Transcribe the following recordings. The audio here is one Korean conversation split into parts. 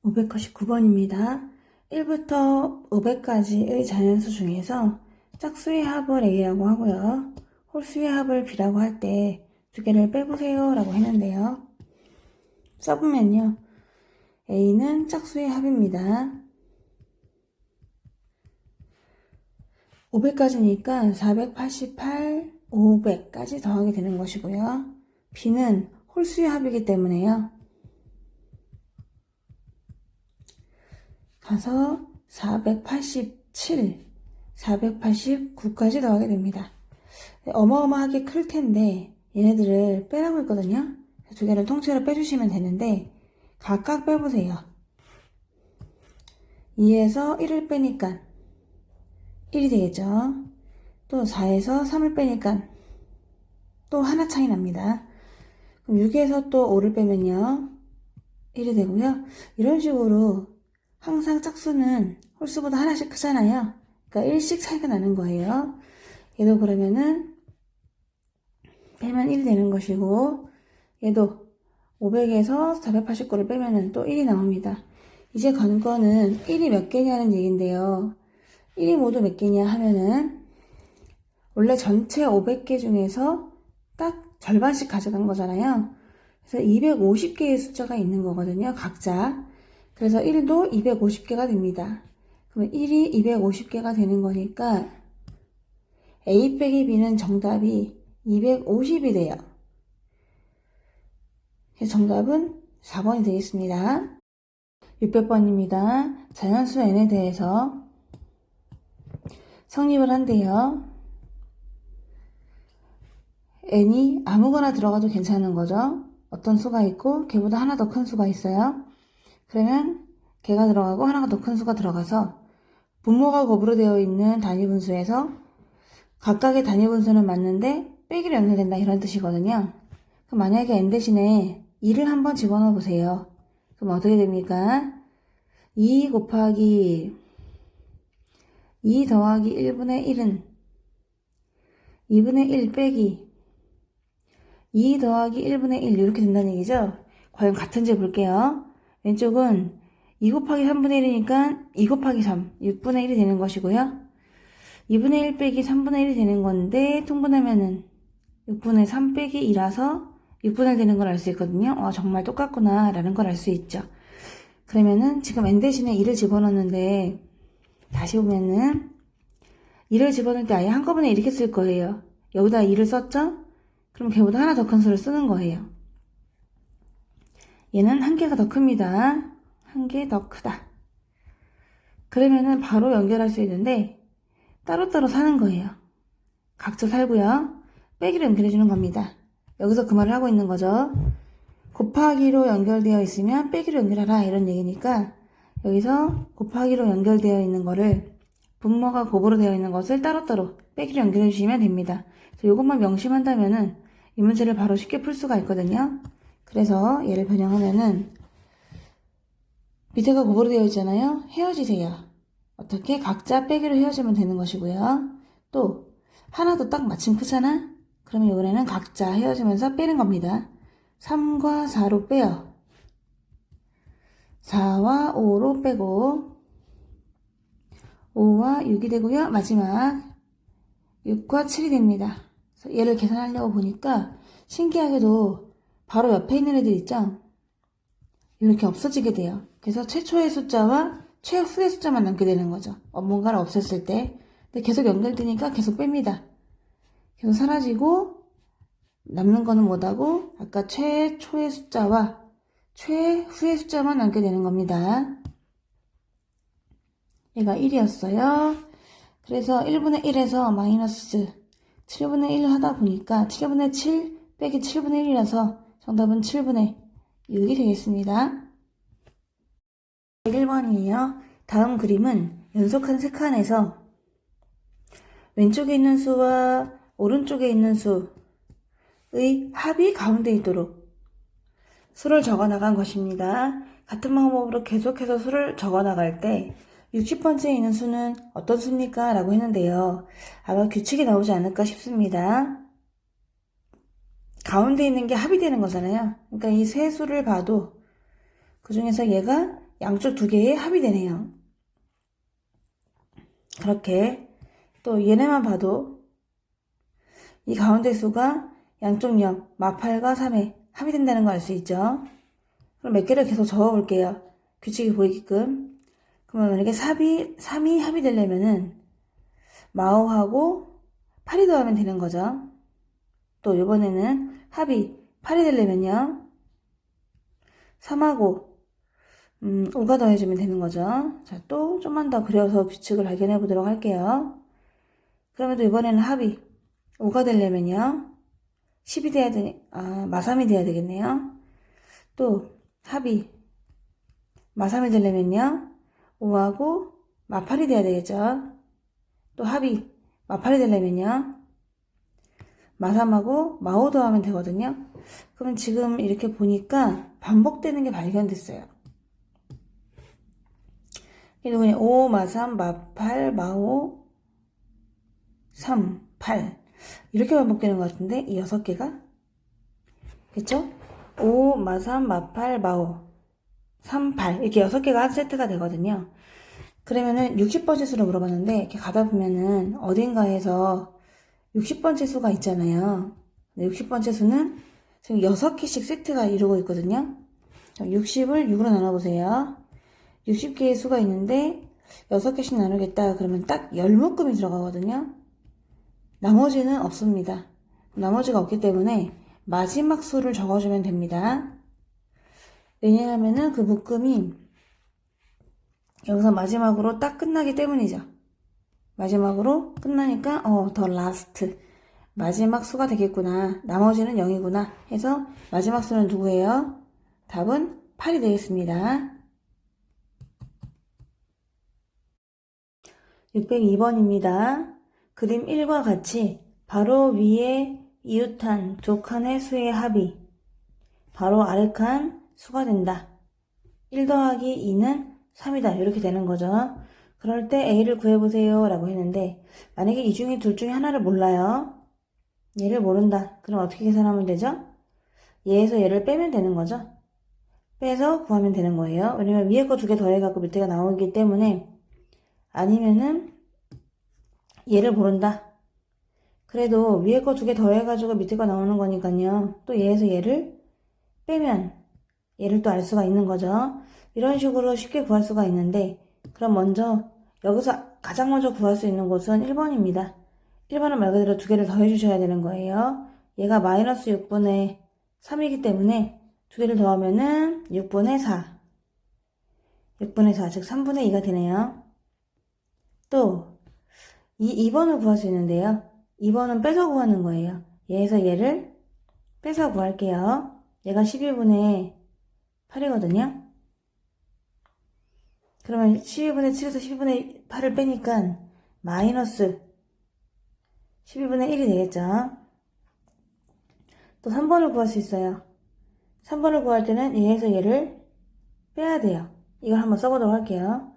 599번입니다. 1부터 500까지의 자연수 중에서 짝수의 합을 A라고 하고요. 홀수의 합을 B라고 할 때 두 개를 빼보세요 라고 했는데요. 써보면요. A는 짝수의 합입니다. 500까지니까 488, 500까지 더하게 되는 것이고요. B는 홀수의 합이기 때문에요. 가서 487, 489까지 더하게 됩니다. 어마어마하게 클 텐데 얘네들을 빼라고 했거든요. 두 개를 통째로 빼주시면 되는데 각각 빼보세요. 2에서 1을 빼니까 1이 되겠죠. 또 4에서 3을 빼니까 또 하나 차이 납니다. 그럼 6에서 또 5를 빼면요 1이 되고요. 이런 식으로 항상 짝수는 홀수보다 하나씩 크잖아요. 그러니까 1씩 차이가 나는 거예요. 얘도 그러면은 빼면 1이 되는 것이고, 얘도 500에서 489를 빼면은 또 1이 나옵니다. 이제 관건은 1이 몇 개냐는 얘긴데요. 1이 모두 몇 개냐 하면은 원래 전체 500개 중에서 딱 절반씩 가져간 거잖아요. 그래서 250개의 숫자가 있는 거거든요. 각자. 그래서 1도 250개가 됩니다. 그러면 1이 250개가 되는 거니까 A 빼기 B는 정답이 250이 돼요. 그래서 정답은 4번이 되겠습니다. 600번입니다. 자연수 n에 대해서 성립을 한대요. n이 아무거나 들어가도 괜찮은 거죠. 어떤 수가 있고 걔보다 하나 더 큰 수가 있어요. 그러면 걔가 들어가고 하나가 더 큰 수가 들어가서 분모가 곱으로 되어 있는 단위 분수에서 각각의 단위 분수는 맞는데 빼기로 연결된다 이런 뜻이거든요. 그럼 만약에 n 대신에 2를 한번 집어넣어 보세요. 그럼 어떻게 됩니까? 2 곱하기 2 더하기 1분의 1은 2분의 1 빼기 2 더하기 1분의 1 이렇게 된다는 얘기죠. 과연 같은지 볼게요. 왼쪽은 2 곱하기 3분의 1이니까 2 곱하기 3, 6분의 1이 되는 것이고요. 2분의 1 빼기 3분의 1이 되는 건데 통분하면은 6분의 3 빼기 2라서 6분의 1 되는 걸 알 수 있거든요. 정말 똑같구나 라는 걸 알 수 있죠. 그러면은 지금 n 대신에 2를 집어넣었는데 다시 보면은 2를 집어넣을 때 아예 한꺼번에 이렇게 쓸 거예요. 여기다 2를 썼죠? 그럼 걔보다 하나 더 큰 수를 쓰는 거예요. 얘는 한 개가 더 큽니다. 한 개 더 크다. 그러면은 바로 연결할 수 있는데 따로따로 사는 거예요. 각자 살고요. 빼기로 연결해주는 겁니다. 여기서 그 말을 하고 있는 거죠. 곱하기로 연결되어 있으면 빼기로 연결하라 이런 얘기니까 여기서 곱하기로 연결되어 있는 거를 분모가 곱으로 되어 있는 것을 따로따로 빼기로 연결해 주시면 됩니다. 이것만 명심한다면은 이 문제를 바로 쉽게 풀 수가 있거든요. 그래서 얘를 변형하면은 밑에가 곱으로 되어 있잖아요. 헤어지세요. 어떻게? 각자 빼기로 헤어지면 되는 것이고요. 또 하나도 딱 마침 크잖아? 그러면 이번에는 각자 헤어지면서 빼는 겁니다. 3과 4로 빼요. 4와 5로 빼고 5와 6이 되고요. 마지막 6과 7이 됩니다. 그래서 얘를 계산하려고 보니까 신기하게도 바로 옆에 있는 애들 있죠? 이렇게 없어지게 돼요. 그래서 최초의 숫자와 최후의 숫자만 남게 되는 거죠. 뭔가를 없앴을 때. 근데 계속 연결되니까 계속 뺍니다. 계속 사라지고 남는 거는 뭐다고? 아까 최초의 숫자와 최후의 숫자만 남게 되는 겁니다. 얘가 1이었어요. 그래서 1분의 1에서 마이너스 7분의 1 하다 보니까 7분의 7 빼기 7분의 1이라서 정답은 7분의 6이 되겠습니다. 1번이에요. 다음 그림은 연속한 세 칸에서 왼쪽에 있는 수와 오른쪽에 있는 수의 합이 가운데 있도록 수를 적어 나간 것입니다. 같은 방법으로 계속해서 수를 적어 나갈 때 60번째에 있는 수는 어떤 수입니까? 라고 했는데요. 아마 규칙이 나오지 않을까 싶습니다. 가운데 있는 게 합이 되는 거잖아요. 그러니까 이 세 수를 봐도 그 중에서 얘가 양쪽 두 개의 합이 되네요. 그렇게 또 얘네만 봐도 이 가운데 수가 양쪽 0, 마8과 3의 합이 된다는 걸 알 수 있죠. 그럼 몇 개를 계속 적어 볼게요. 규칙이 보이게끔. 그러면 만약에 3이 합이 되려면은 마5하고 8이 더하면 되는 거죠. 또 이번에는 합이 8이 되려면요 3하고 5가 더해주면 되는 거죠. 자, 또 좀만 더 그려서 규칙을 발견해 보도록 할게요. 그러면 또 이번에는 합이 5가 되려면요 10이 돼야 마3이 돼야 되겠네요. 또 합이 마3이 되려면요 5하고 마8이 돼야 되겠죠. 또 합이 마8이 되려면요 마3하고 마5 더하면 되거든요. 그럼 지금 이렇게 보니까 반복되는 게 발견됐어요. 이게 누구냐? 5, 마3, 마8, 마5, 3, 8 이렇게 반복되는 것 같은데 이 6개가 그쵸? 5, 마3, 마8, 마5, 3, 8 이렇게 6개가 한 세트가 되거든요. 그러면은 60번째 수를 물어봤는데 이렇게 가다 보면은 어딘가에서 60번째 수가 있잖아요. 60번째 수는 지금 6개씩 세트가 이루고 있거든요. 60을 6으로 나눠보세요. 60개의 수가 있는데 6개씩 나누겠다 그러면 딱 10묶음이 들어가거든요. 나머지는 없습니다. 나머지가 없기 때문에 마지막 수를 적어주면 됩니다. 왜냐하면은 그 묶음이 여기서 마지막으로 딱 끝나기 때문이죠. 마지막으로 끝나니까 더 라스트 마지막 수가 되겠구나. 나머지는 0이구나 해서 마지막 수는 누구예요? 답은 8이 되겠습니다. 602번입니다. 그림 1과 같이 바로 위에 이웃한 두 칸의 수의 합이 바로 아래 칸 수가 된다. 1 더하기 2는 3이다. 이렇게 되는 거죠. 그럴 때 A를 구해보세요 라고 했는데 만약에 이 중에 둘 중에 하나를 몰라요. 얘를 모른다. 그럼 어떻게 계산하면 되죠? 얘에서 얘를 빼면 되는 거죠. 빼서 구하면 되는 거예요. 왜냐면 위에 거 두 개 더해갖고 밑에가 나오기 때문에 아니면은 얘를 모른다. 그래도 위에 거 두 개 더해가지고 밑에 거 나오는 거니까요. 또 얘에서 얘를 빼면 얘를 또 알 수가 있는 거죠. 이런 식으로 쉽게 구할 수가 있는데 그럼 먼저 여기서 가장 먼저 구할 수 있는 곳은 1번입니다. 1번은 말 그대로 두 개를 더해 주셔야 되는 거예요. 얘가 마이너스 6분의 3이기 때문에 두 개를 더하면은 6분의 4 6분의 4 즉 3분의 2가 되네요. 또 2번을 구할 수 있는데요. 2번은 빼서 구하는 거예요. 얘에서 얘를 빼서 구할게요. 얘가 12분의 8이거든요. 그러면 12분의 7에서 12분의 8을 빼니까 마이너스 12분의 1이 되겠죠. 또 3번을 구할 수 있어요. 3번을 구할 때는 얘에서 얘를 빼야 돼요. 이걸 한번 써보도록 할게요.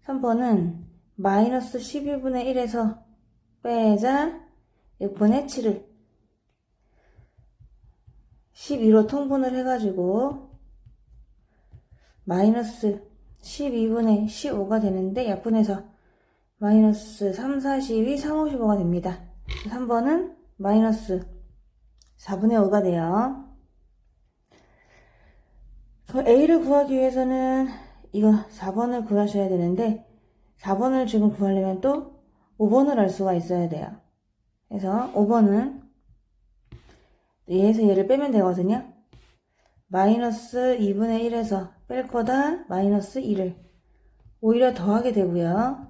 3번은 마이너스 12분의 1에서 빼자 6분의 7을 12로 통분을 해가지고 마이너스 12분의 15가 되는데 약분해서 마이너스 3, 42, 3, 55가 됩니다. 3번은 마이너스 4분의 5가 돼요. A를 구하기 위해서는 이거 4번을 구하셔야 되는데 4번을 지금 구하려면 또 5번을 알 수가 있어야 돼요. 그래서 5번은 얘에서 얘를 빼면 되거든요. 마이너스 2분의 1에서 뺄 거다 마이너스 2를 오히려 더하게 되고요.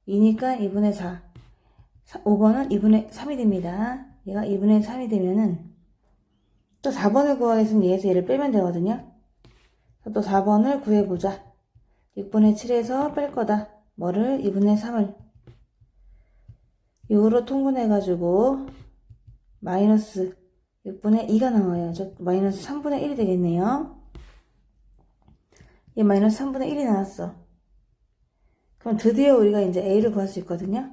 2니까 2분의 4 5번은 2분의 3이 됩니다. 얘가 2분의 3이 되면은 또 4번을 구하기 위해서는 얘에서 얘를 빼면 되거든요. 또 4번을 구해보자. 6분의 7에서 뺄 거다 뭐를 2분의 3을 6으로 통분해가지고 마이너스 6분의 2가 나와요. 즉 마이너스 3분의 1이 되겠네요. 얘 마이너스 3분의 1이 나왔어. 그럼 드디어 우리가 이제 A를 구할 수 있거든요.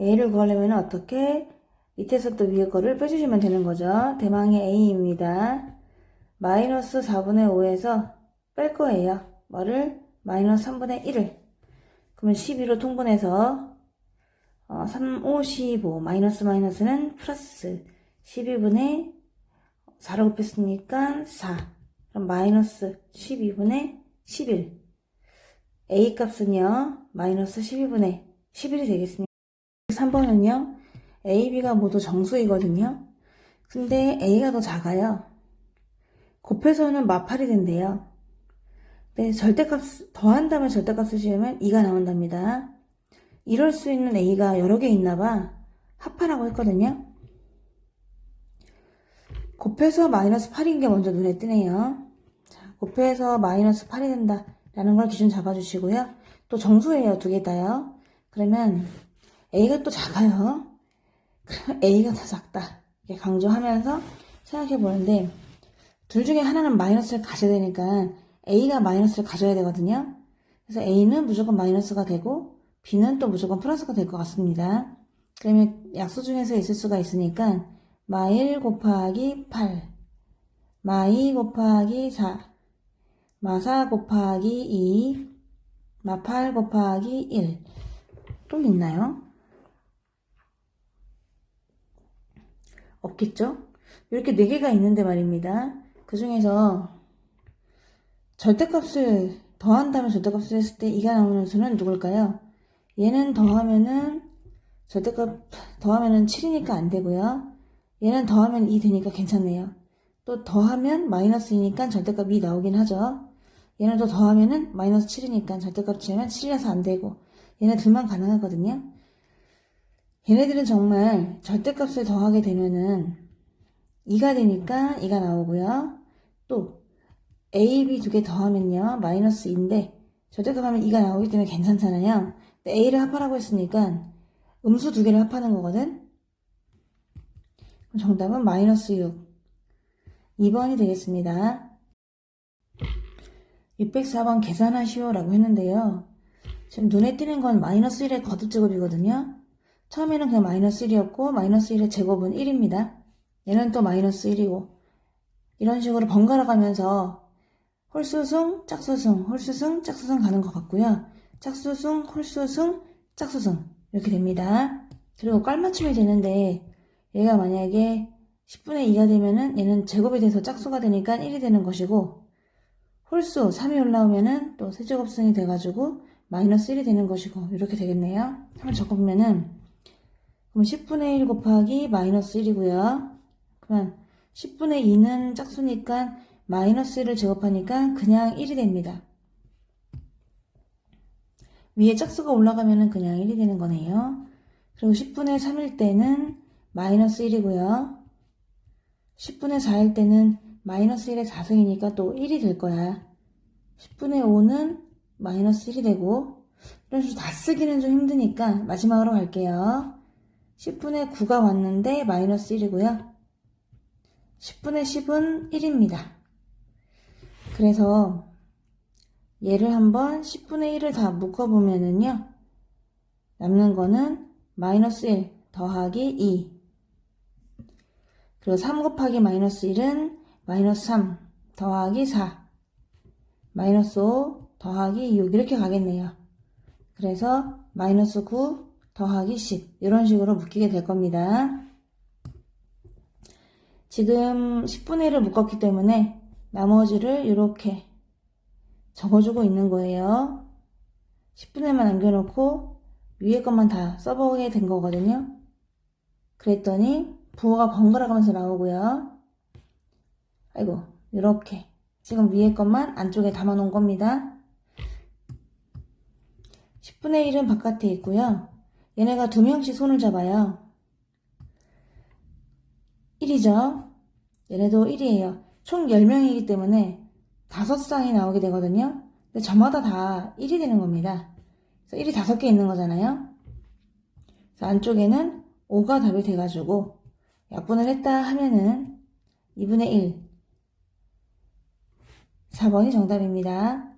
A를 구하려면 어떻게? 밑에서 또 위에 거를 빼주시면 되는 거죠. 대망의 A입니다. 마이너스 4분의 5에서 뺄 거예요. 뭐를? 마이너스 3분의 1을 그러면 12로 통분해서 3, 5, 15 마이너스는 플러스 12분의 4로 곱했으니까 4 그럼 마이너스 12분의 11 A 값은요 마이너스 12분의 11이 되겠습니다. 3번은요 A, B가 모두 정수이거든요. 근데 A가 더 작아요. 곱해서는 마팔이 된대요. 네, 절대값 더한다면 절대값을 씌우면 2가 나온답니다. 이럴 수 있는 A가 여러 개 있나봐. 합하라고 했거든요. 곱해서 마이너스 8인 게 먼저 눈에 띄네요. 자, 곱해서 마이너스 8이 된다 라는 걸 기준 잡아주시고요. 또 정수예요. 두 개 다요. 그러면 A가 또 작아요. 그러면 A가 더 작다 이렇게 강조하면서 생각해 보는데 둘 중에 하나는 마이너스를 가져야 되니까 A가 마이너스를 가져야 되거든요. 그래서 A는 무조건 마이너스가 되고 B는 또 무조건 플러스가 될 것 같습니다. 그러면 약수 중에서 있을 수가 있으니까 마1 곱하기 8 마2 곱하기 4 마4 곱하기 2 마8 곱하기 1 또 있나요? 없겠죠? 이렇게 4개가 있는데 말입니다. 그 중에서 절대값을 더한다면 절대값을 했을 때 2가 나오는 수는 누굴까요? 얘는 더하면은 절대값 더하면은 7이니까 안 되고요. 얘는 더하면 2 되니까 괜찮네요. 또 더하면 마이너스 2니까 절대값 2 나오긴 하죠. 얘는 또 더하면은 마이너스 7이니까 절대값 치면 7이라서 안 되고 얘네 둘만 가능하거든요. 얘네들은 정말 절대값을 더하게 되면은 2가 되니까 2가 나오고요. 또 A, B 두 개 더하면요 마이너스 2인데 절대값 하면 2가 나오기 때문에 괜찮잖아요. 근데 A를 합하라고 했으니까 음수 두 개를 합하는 거거든. 그럼 정답은 마이너스 6 2번이 되겠습니다. 604번 계산하시오 라고 했는데요. 지금 눈에 띄는 건 마이너스 1의 거듭제곱이거든요. 처음에는 그냥 마이너스 1이었고 마이너스 1의 제곱은 1입니다. 얘는 또 마이너스 1이고 이런 식으로 번갈아 가면서 홀수승, 짝수승, 홀수승, 짝수승 가는 것 같고요. 짝수승, 홀수승, 짝수승 이렇게 됩니다. 그리고 깔맞춤이 되는데 얘가 만약에 10분의 2가 되면은 얘는 제곱이 돼서 짝수가 되니까 1이 되는 것이고 홀수 3이 올라오면은 또 세제곱승이 돼가지고 마이너스 1이 되는 것이고 이렇게 되겠네요. 한번 적어보면은 그럼 10분의 1 곱하기 마이너스 1이고요. 그러면 10분의 2는 짝수니까 마이너스 1을 제곱하니까 그냥 1이 됩니다. 위에 짝수가 올라가면은 그냥 1이 되는 거네요. 그리고 10분의 3일 때는 마이너스 1이고요. 10분의 4일 때는 마이너스 1의 4승이니까 또 1이 될 거야. 10분의 5는 마이너스 1이 되고 이런 식으로 다 쓰기는 좀 힘드니까 마지막으로 갈게요. 10분의 9가 왔는데 마이너스 1이고요. 10분의 10은 1입니다. 그래서 얘를 한번 10분의 1을 다 묶어보면은요. 남는 거는 마이너스 1 더하기 2 그리고 3 곱하기 마이너스 1은 마이너스 3 더하기 4 마이너스 5 더하기 6 이렇게 가겠네요. 그래서 마이너스 9 더하기 10 이런 식으로 묶이게 될 겁니다. 지금 10분의 1을 묶었기 때문에 나머지를 이렇게 적어주고 있는 거예요. 10분의 1만 남겨놓고 위에 것만 다 써보게 된 거거든요. 그랬더니 부호가 번갈아 가면서 나오고요. 아이고 이렇게 지금 위에 것만 안쪽에 담아 놓은 겁니다. 10분의 1은 바깥에 있고요. 얘네가 두 명씩 손을 잡아요. 1이죠. 얘네도 1이에요. 총 10명이기 때문에 5쌍이 나오게 되거든요. 근데 저마다 다 1이 되는 겁니다. 그래서 1이 5개 있는 거잖아요. 그래서 안쪽에는 5가 답이 돼가지고 약분을 했다 하면은 2분의 1 4번이 정답입니다.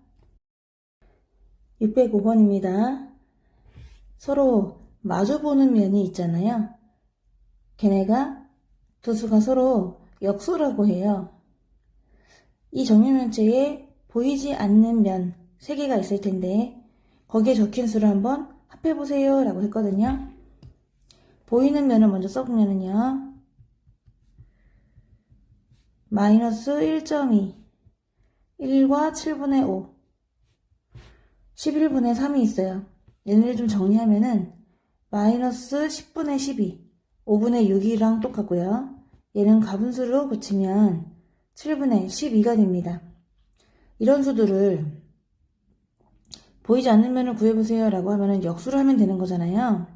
605번입니다. 서로 마주보는 면이 있잖아요. 걔네가 두 수가 서로 역수라고 해요. 이 정육면체에 보이지 않는 면 3개가 있을 텐데 거기에 적힌 수를 한번 합해보세요 라고 했거든요. 보이는 면을 먼저 써보면은요. 마이너스 1.2, 1과 7분의 5, 11분의 3이 있어요. 얘네를 좀 정리하면은 마이너스 10분의 12, 5분의 6이랑 똑같고요. 얘는 가분수로 붙이면 7분의 12가 됩니다. 이런 수들을 보이지 않는 면을 구해보세요 라고 하면은 역수를 하면 되는 거잖아요.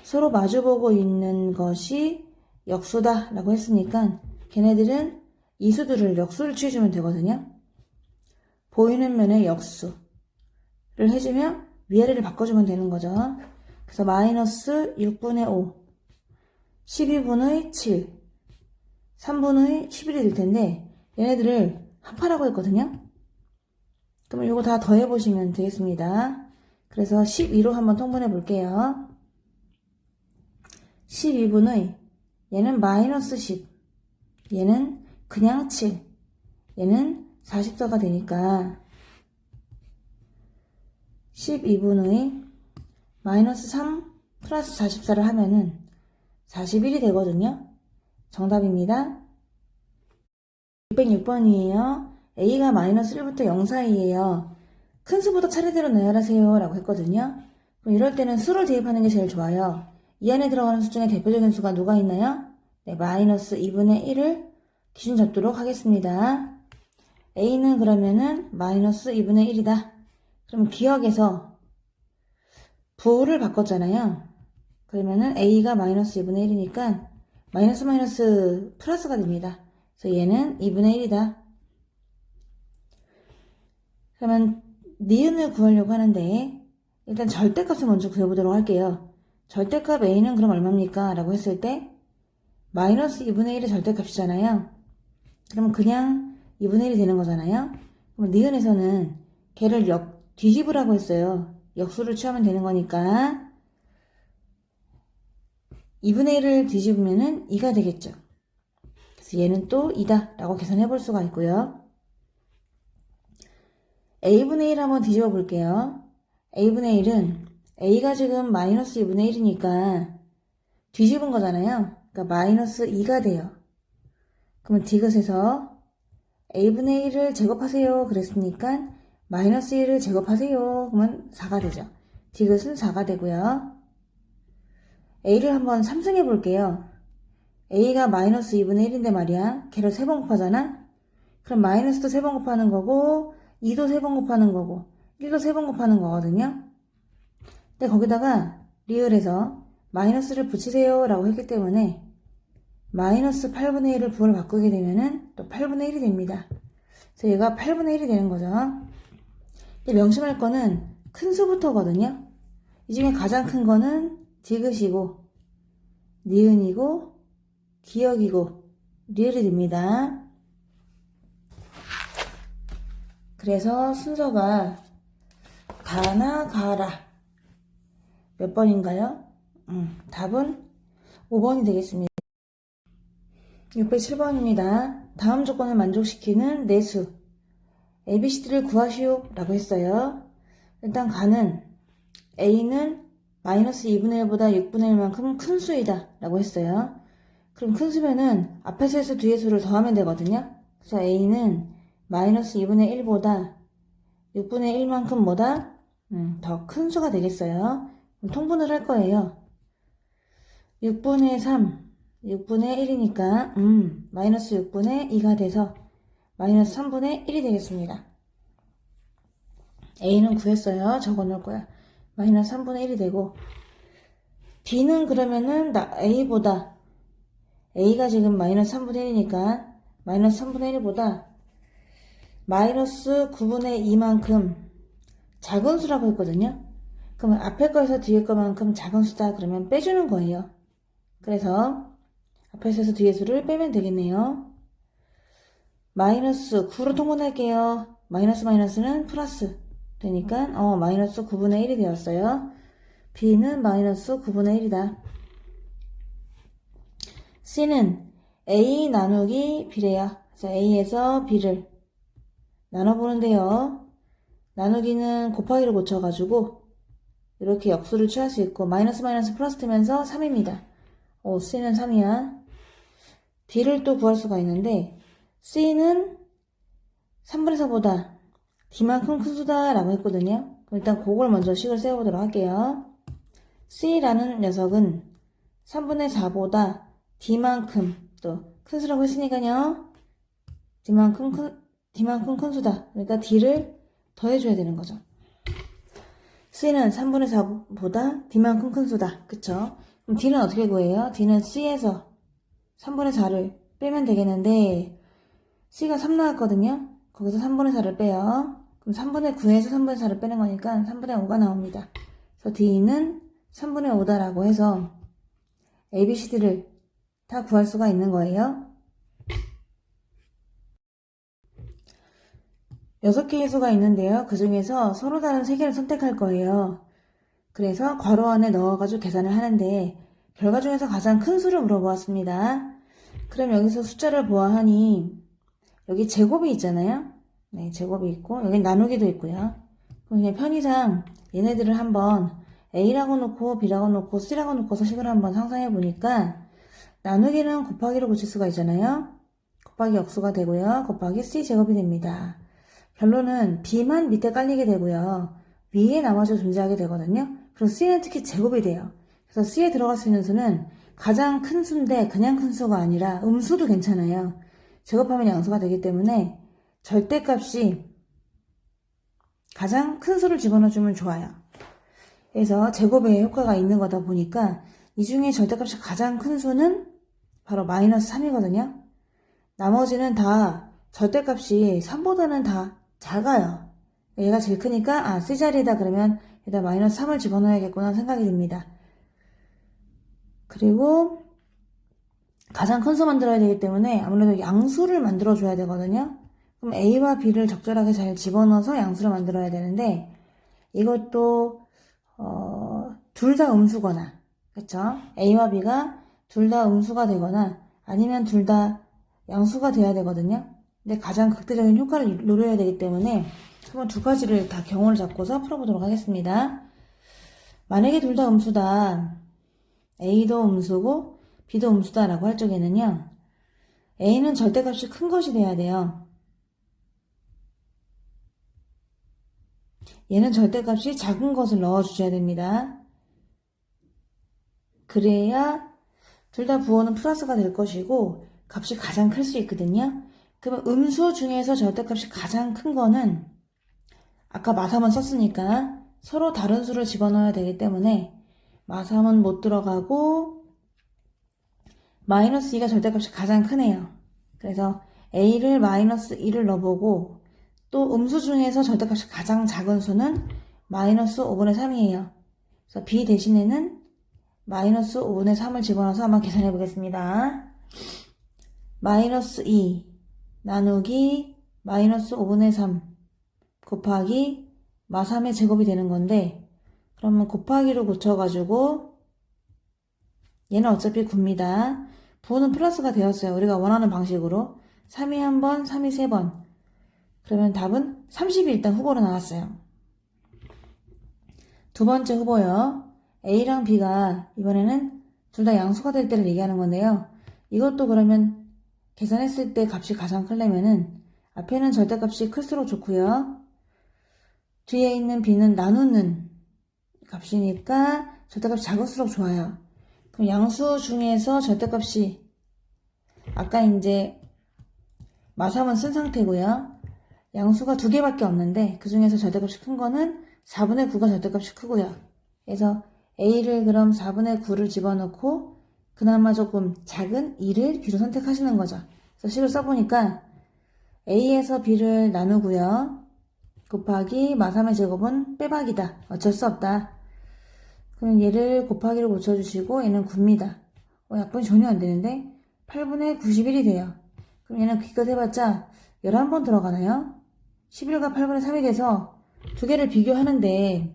서로 마주보고 있는 것이 역수다 라고 했으니까 걔네들은 이 수들을 역수를 취해주면 되거든요. 보이는 면의 역수를 해주면 위아래를 바꿔주면 되는 거죠. 그래서 마이너스 6분의 5, 12분의 7, 3분의 11이 될 텐데 얘네들을 합하라고 했거든요. 그러면 이거 다 더해보시면 되겠습니다. 그래서 12로 한번 통분해 볼게요. 12분의 얘는 마이너스 10, 얘는 그냥 7, 얘는 44가 되니까 12분의 마이너스 3 플러스 44를 하면은 41이 되거든요. 정답입니다. 606번이에요. A가 마이너스 1부터 0 사이에요. 큰 수부터 차례대로 나열하세요 라고 했거든요. 그럼 이럴 때는 수를 대입하는 게 제일 좋아요. 이 안에 들어가는 수 중에 대표적인 수가 누가 있나요? 네, 마이너스 2분의 1을 기준 잡도록 하겠습니다. A는 그러면은 마이너스 2분의 1이다. 그럼 기억에서 부호를 바꿨잖아요. 그러면은 A가 마이너스 2분의 1이니까 마이너스 마이너스 플러스가 됩니다. 그래서 얘는 2분의 1이다. 그러면 니은을 구하려고 하는데 일단 절대값을 먼저 구해보도록 할게요. 절대값 A는 그럼 얼마입니까? 라고 했을 때 마이너스 2분의 1이 절대값이잖아요. 그럼 그냥 2분의 1이 되는 거잖아요. 그럼 니은에서는 걔를 뒤집으라고 했어요. 역수를 취하면 되는 거니까 2분의 1을 뒤집으면은 2가 되겠죠. 그래서 얘는 또 2다 라고 계산해 볼 수가 있고요. A분의 1 한번 뒤집어 볼게요. A분의 1은 A가 지금 마이너스 2분의 1이니까 뒤집은 거잖아요. 그러니까 마이너스 2가 돼요. 그러면 디귿에서 A분의 1을 제곱하세요 그랬으니까 마이너스 1을 제곱하세요 그러면 4가 되죠. 디귿은 4가 되고요. A를 한번 삼승해 볼게요. A가 마이너스 2분의 1인데 말이야. 걔를 3번 곱하잖아? 그럼 마이너스도 3번 곱하는 거고 2도 3번 곱하는 거고 1도 3번 곱하는 거거든요. 근데 거기다가 리을에서 마이너스를 붙이세요 라고 했기 때문에 마이너스 8분의 1을 부호를 바꾸게 되면은 또 8분의 1이 됩니다. 그래서 얘가 8분의 1이 되는 거죠. 명심할 거는 큰 수부터거든요. 이 중에 가장 큰 거는 디귿이고 니은이고 기역이고 리을이 됩니다. 그래서 순서가 가나 가라 몇 번인가요? 답은 5번이 되겠습니다. 607번입니다. 다음 조건을 만족시키는 내수 ABCD를 구하시오 라고 했어요. 일단 가는 A는 마이너스 2분의 1보다 6분의 1만큼 큰 수이다 라고 했어요. 그럼 큰 수면은 앞에서 해서 뒤에 수를 더하면 되거든요. 그래서 A는 마이너스 2분의 1보다 6분의 1만큼 뭐다? 더 큰 수가 되겠어요. 그럼 통분을 할 거예요. 6분의 3, 6분의 1이니까 마이너스 6분의 2가 돼서 마이너스 3분의 1이 되겠습니다. A는 구했어요. 적어놓을 거야. 마이너스 3분의 1이 되고 B는 그러면은 A보다 A가 지금 마이너스 3분의 1이니까 마이너스 3분의 1보다 마이너스 9분의 2만큼 작은 수라고 했거든요. 그러면 앞에 거에서 뒤에 거만큼 작은 수다 그러면 빼주는 거예요. 그래서 앞에서 해서 뒤에 수를 빼면 되겠네요. 마이너스 9로 통분할게요. 마이너스 마이너스는 플러스 되니까 마이너스 9분의 1이 되었어요. B는 마이너스 9분의 1이다. C는 A 나누기 B래요. 그래서 A에서 B를 나눠보는데요. 나누기는 곱하기를 고쳐가지고 이렇게 역수를 취할 수 있고 마이너스 마이너스 플러스 되면서 3입니다. C는 3이야. D를 또 구할 수가 있는데 C는 3분의 4보다 D만큼 큰 수다 라고 했거든요. 그럼 일단 그걸 먼저 식을 세워보도록 할게요. C라는 녀석은 3분의 4보다 D만큼 또 큰 수라고 했으니까요. D만큼 큰 수다. 그러니까 D를 더해줘야 되는 거죠. C는 3분의 4보다 D만큼 큰 수다. 그쵸? 그럼 D는 어떻게 구해요? D는 C에서 3분의 4를 빼면 되겠는데 C가 3 나왔거든요. 거기서 3분의 4를 빼요. 그럼 3분의 9에서 3분의 4를 빼는 거니까 3분의 5가 나옵니다. 그래서 D는 3분의 5다라고 해서 A, B, C, D를 다 구할 수가 있는 거예요. 6개의 수가 있는데요. 그 중에서 서로 다른 3개를 선택할 거예요. 그래서 괄호 안에 넣어가지고 계산을 하는데 결과 중에서 가장 큰 수를 물어보았습니다. 그럼 여기서 숫자를 보아하니 여기 제곱이 있잖아요. 네, 제곱이 있고 여기 나누기도 있고요. 그럼 그냥 편의상 얘네들을 한번 A라고 놓고 B라고 놓고 C라고 놓고서 식을 한번 상상해 보니까 나누기는 곱하기로 고칠 수가 있잖아요. 곱하기 역수가 되고요. 곱하기 C 제곱이 됩니다. 결론은 B만 밑에 깔리게 되고요. 위에 나머지 존재하게 되거든요. 그리고 C는 특히 제곱이 돼요. 그래서 C에 들어갈 수 있는 수는 가장 큰 수인데 그냥 큰 수가 아니라 음수도 괜찮아요. 제곱하면 양수가 되기 때문에 절대값이 가장 큰 수를 집어넣어주면 좋아요. 그래서 제곱의 효과가 있는 거다 보니까 이 중에 절대값이 가장 큰 수는 바로 마이너스 3이거든요. 나머지는 다 절대값이 3보다는 다 작아요. 얘가 제일 크니까 C자리에다 그러면 여기다 마이너스 3을 집어넣어야겠구나 생각이 듭니다. 그리고 가장 큰 수 만들어야 되기 때문에 아무래도 양수를 만들어줘야 되거든요. 그럼 A와 B를 적절하게 잘 집어넣어서 양수를 만들어야 되는데 이것도 둘 다 음수거나 그쵸? A와 B가 둘 다 음수가 되거나 아니면 둘 다 양수가 돼야 되거든요. 근데 가장 극대적인 효과를 노려야 되기 때문에 한번 두 가지를 다 경우를 잡고서 풀어보도록 하겠습니다. 만약에 둘 다 음수다. A도 음수고 B도 음수다 라고 할 적에는요. A는 절대값이 큰 것이 돼야 돼요. 얘는 절대값이 작은 것을 넣어주셔야 됩니다. 그래야 둘 다 부호는 플러스가 될 것이고 값이 가장 클 수 있거든요. 그러면 음수 중에서 절대값이 가장 큰 거는 아까 마삼은 썼으니까 서로 다른 수를 집어넣어야 되기 때문에 마삼은 못 들어가고 마이너스 2가 절대값이 가장 크네요. 그래서 A를 마이너스 2를 넣어보고 또 음수 중에서 절대값이 가장 작은 수는 마이너스 5분의 3이에요. 그래서 B 대신에는 마이너스 5분의 3을 집어넣어서 한번 계산해 보겠습니다. 마이너스 2 나누기 마이너스 5분의 3 곱하기 마3의 제곱이 되는 건데 그러면 곱하기로 고쳐가지고 얘는 어차피 9입니다. 부호는 플러스가 되었어요. 우리가 원하는 방식으로 3이 한 번, 3이 세 번. 그러면 답은 30이 일단 후보로 나왔어요. 두 번째 후보요. A랑 B가 이번에는 둘 다 양수가 될 때를 얘기하는 건데요. 이것도 그러면 계산했을 때 값이 가장 크려면은 앞에는 절대값이 클수록 좋고요. 뒤에 있는 B는 나누는 값이니까 절대값이 작을수록 좋아요. 그럼 양수 중에서 절대값이 아까 이제 마3은 쓴 상태고요. 양수가 두 개밖에 없는데 그 중에서 절대값이 큰 거는 4분의 9가 절대값이 크고요. 그래서 A를 그럼 4분의 9를 집어넣고 그나마 조금 작은 2를 B로 선택하시는 거죠. 그래서 식을 써보니까 A에서 B를 나누고요. 곱하기 마3의 제곱은 빼박이다. 어쩔 수 없다. 그럼 얘를 곱하기로 고쳐주시고 얘는 9입니다. 약분이 전혀 안 되는데 8분의 91이 돼요. 그럼 얘는 기껏 해봤자 11번 들어가나요? 11과 8분의 3이 돼서 두 개를 비교하는데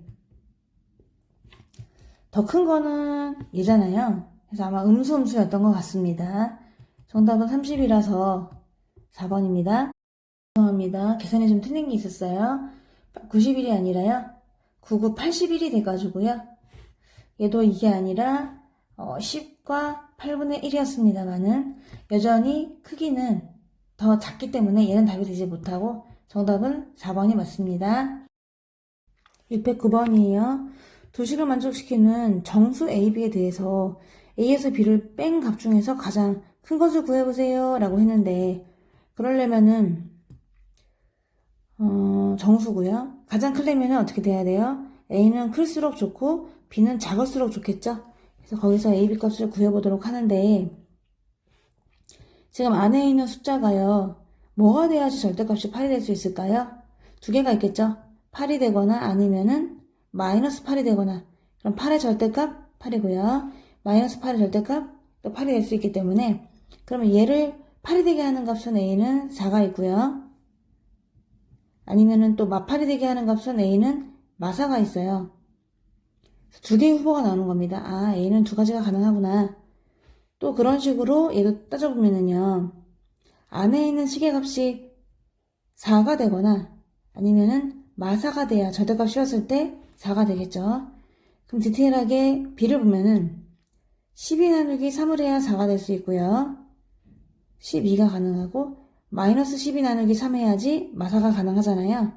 더 큰 거는 얘잖아요. 그래서 아마 음수였던 것 같습니다. 정답은 30이라서 4번입니다. 죄송합니다. 계산이 좀 틀린 게 있었어요. 90일이 아니라요. 99, 80일이 돼가지고요. 얘도 이게 아니라 10과 8분의 1이었습니다만은 여전히 크기는 더 작기 때문에 얘는 답이 되지 못하고 정답은 4번이 맞습니다. 609번이에요. 도식을 만족시키는 정수 AB에 대해서 A에서 B를 뺀 값 중에서 가장 큰 것을 구해보세요 라고 했는데 그러려면은 정수고요. 가장 크려면은 어떻게 돼야 돼요? A는 클수록 좋고 B는 작을수록 좋겠죠? 그래서 거기서 A, B 값을 구해보도록 하는데 지금 안에 있는 숫자가요. 뭐가 돼야지 절대값이 8이 될 수 있을까요? 두 개가 있겠죠? 8이 되거나 아니면은 마이너스 8이 되거나 그럼 8의 절대값 8이고요. 마이너스 8의 절대값 또 8이 될 수 있기 때문에 그러면 얘를 8이 되게 하는 값은 A는 4가 있고요. 아니면은 또 마팔이 되게 하는 값은 A는 마사가 있어요. 두 개의 후보가 나오는 겁니다. 아, A는 두 가지가 가능하구나. 또 그런 식으로 얘도 따져보면은요. 안에 있는 시계값이 4가 되거나 아니면은 마사가 돼야 절대값 씌웠을 때 4가 되겠죠. 그럼 디테일하게 B를 보면은 12 나누기 3을 해야 4가 될 수 있고요. 12가 가능하고 마이너스 12 나누기 3 해야지 마사가 가능하잖아요.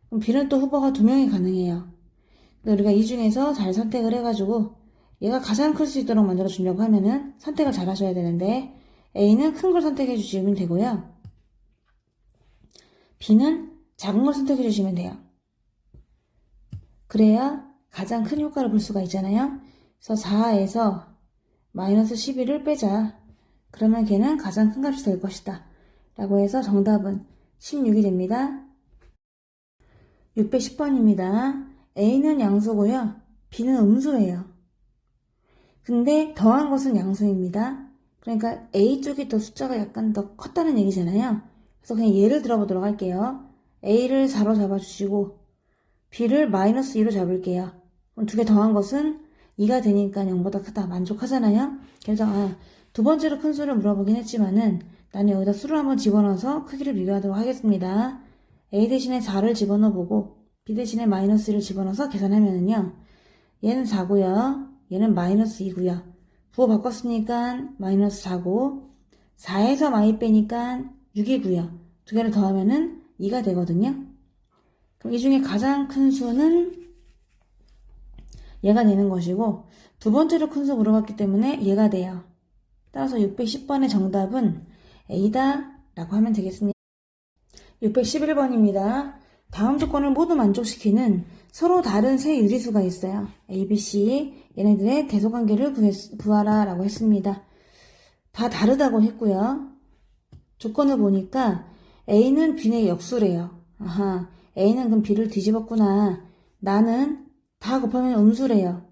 그럼 B는 또 후보가 두 명이 가능해요. 근데 우리가 이 중에서 잘 선택을 해가지고 얘가 가장 클 수 있도록 만들어 주려고 하면은 선택을 잘 하셔야 되는데 A는 큰 걸 선택해 주시면 되고요. B는 작은 걸 선택해 주시면 돼요. 그래야 가장 큰 효과를 볼 수가 있잖아요. 그래서 4에서 마이너스 12를 빼자. 그러면 걔는 가장 큰 값이 될 것이다. 라고 해서 정답은 16이 됩니다. 610번입니다. A는 양수고요. B는 음수예요. 근데 더한 것은 양수입니다. 그러니까 A 쪽이 더 숫자가 약간 더 컸다는 얘기잖아요. 그래서 그냥 예를 들어보도록 할게요. A를 4로 잡아주시고 B를 마이너스 2로 잡을게요. 그럼 두 개 더한 것은 2가 되니까 0보다 크다. 만족하잖아요. 그래서 두 번째로 큰 수를 물어보긴 했지만은 나는 여기다 수를 한번 집어넣어서 크기를 비교하도록 하겠습니다. A 대신에 4를 집어넣어보고 B 대신에 마이너스 1을 집어넣어서 계산하면은요. 얘는 4고요. 얘는 마이너스 2고요. 부호 바꿨으니까 마이너스 4고 4에서 마이 빼니까 6이고요. 두 개를 더하면은 2가 되거든요. 그럼 이 중에 가장 큰 수는 얘가 되는 것이고 두 번째로 큰 수 물어봤기 때문에 얘가 돼요. 따라서 610번의 정답은 A다 라고 하면 되겠습니다. 611번입니다. 다음 조건을 모두 만족시키는 서로 다른 세 유리수가 있어요. A, B, C 얘네들의 대소관계를 구하라 라고 했습니다. 다 다르다고 했고요. 조건을 보니까 A는 B의 역수래요. 아하, A는 그럼 B를 뒤집었구나. 나는 다 곱하면 음수래요.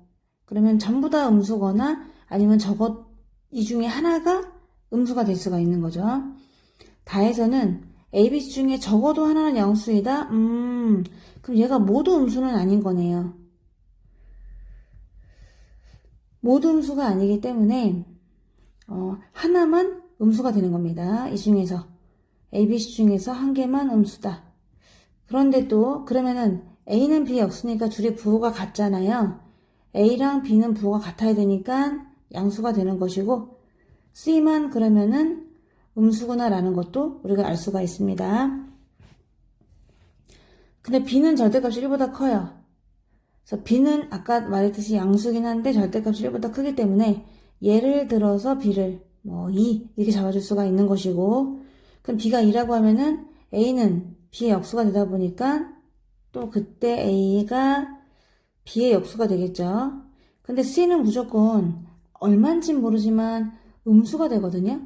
그러면 전부 다 음수거나 아니면 이 중에 하나가 음수가 될 수가 있는 거죠. 다에서는 A, B, C 중에 적어도 하나는 양수이다? 그럼 얘가 모두 음수는 아닌 거네요. 모두 음수가 아니기 때문에 하나만 음수가 되는 겁니다. 이 중에서 A, B, C 중에서 한 개만 음수다. 그런데 또 그러면은 A는 B의 역수니까 둘이 부호가 같잖아요. A랑 B는 부호가 같아야 되니까 양수가 되는 것이고 C만 그러면은 음수구나 라는 것도 우리가 알 수가 있습니다. 근데 B는 절대값이 1보다 커요. 그래서 B는 아까 말했듯이 양수긴 한데 절대값이 1보다 크기 때문에 예를 들어서 B를 2 이렇게 잡아줄 수가 있는 것이고 그럼 B가 2라고 하면은 A는 B의 역수가 되다 보니까 또 그때 A가 B의 역수가 되겠죠. 근데 C는 무조건 얼마인진 모르지만 음수가 되거든요.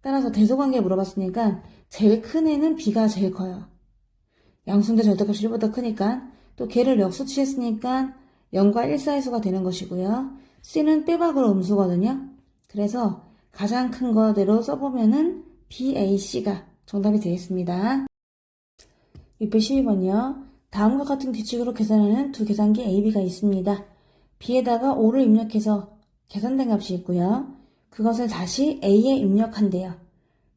따라서 대소관계 물어봤으니까 제일 큰 애는 B가 제일 커요. 양수인데 절대값이 1보다 크니까 또 걔를 역수 취했으니까 0과 1 사이수가 되는 것이고요. C는 빼박으로 음수거든요. 그래서 가장 큰 거대로 써보면은 BAC가 정답이 되겠습니다. 612번이요. 다음과 같은 규칙으로 계산하는 두 계산기 AB가 있습니다. B에다가 5를 입력해서 계산된 값이 있고요. 그것을 다시 A에 입력한대요.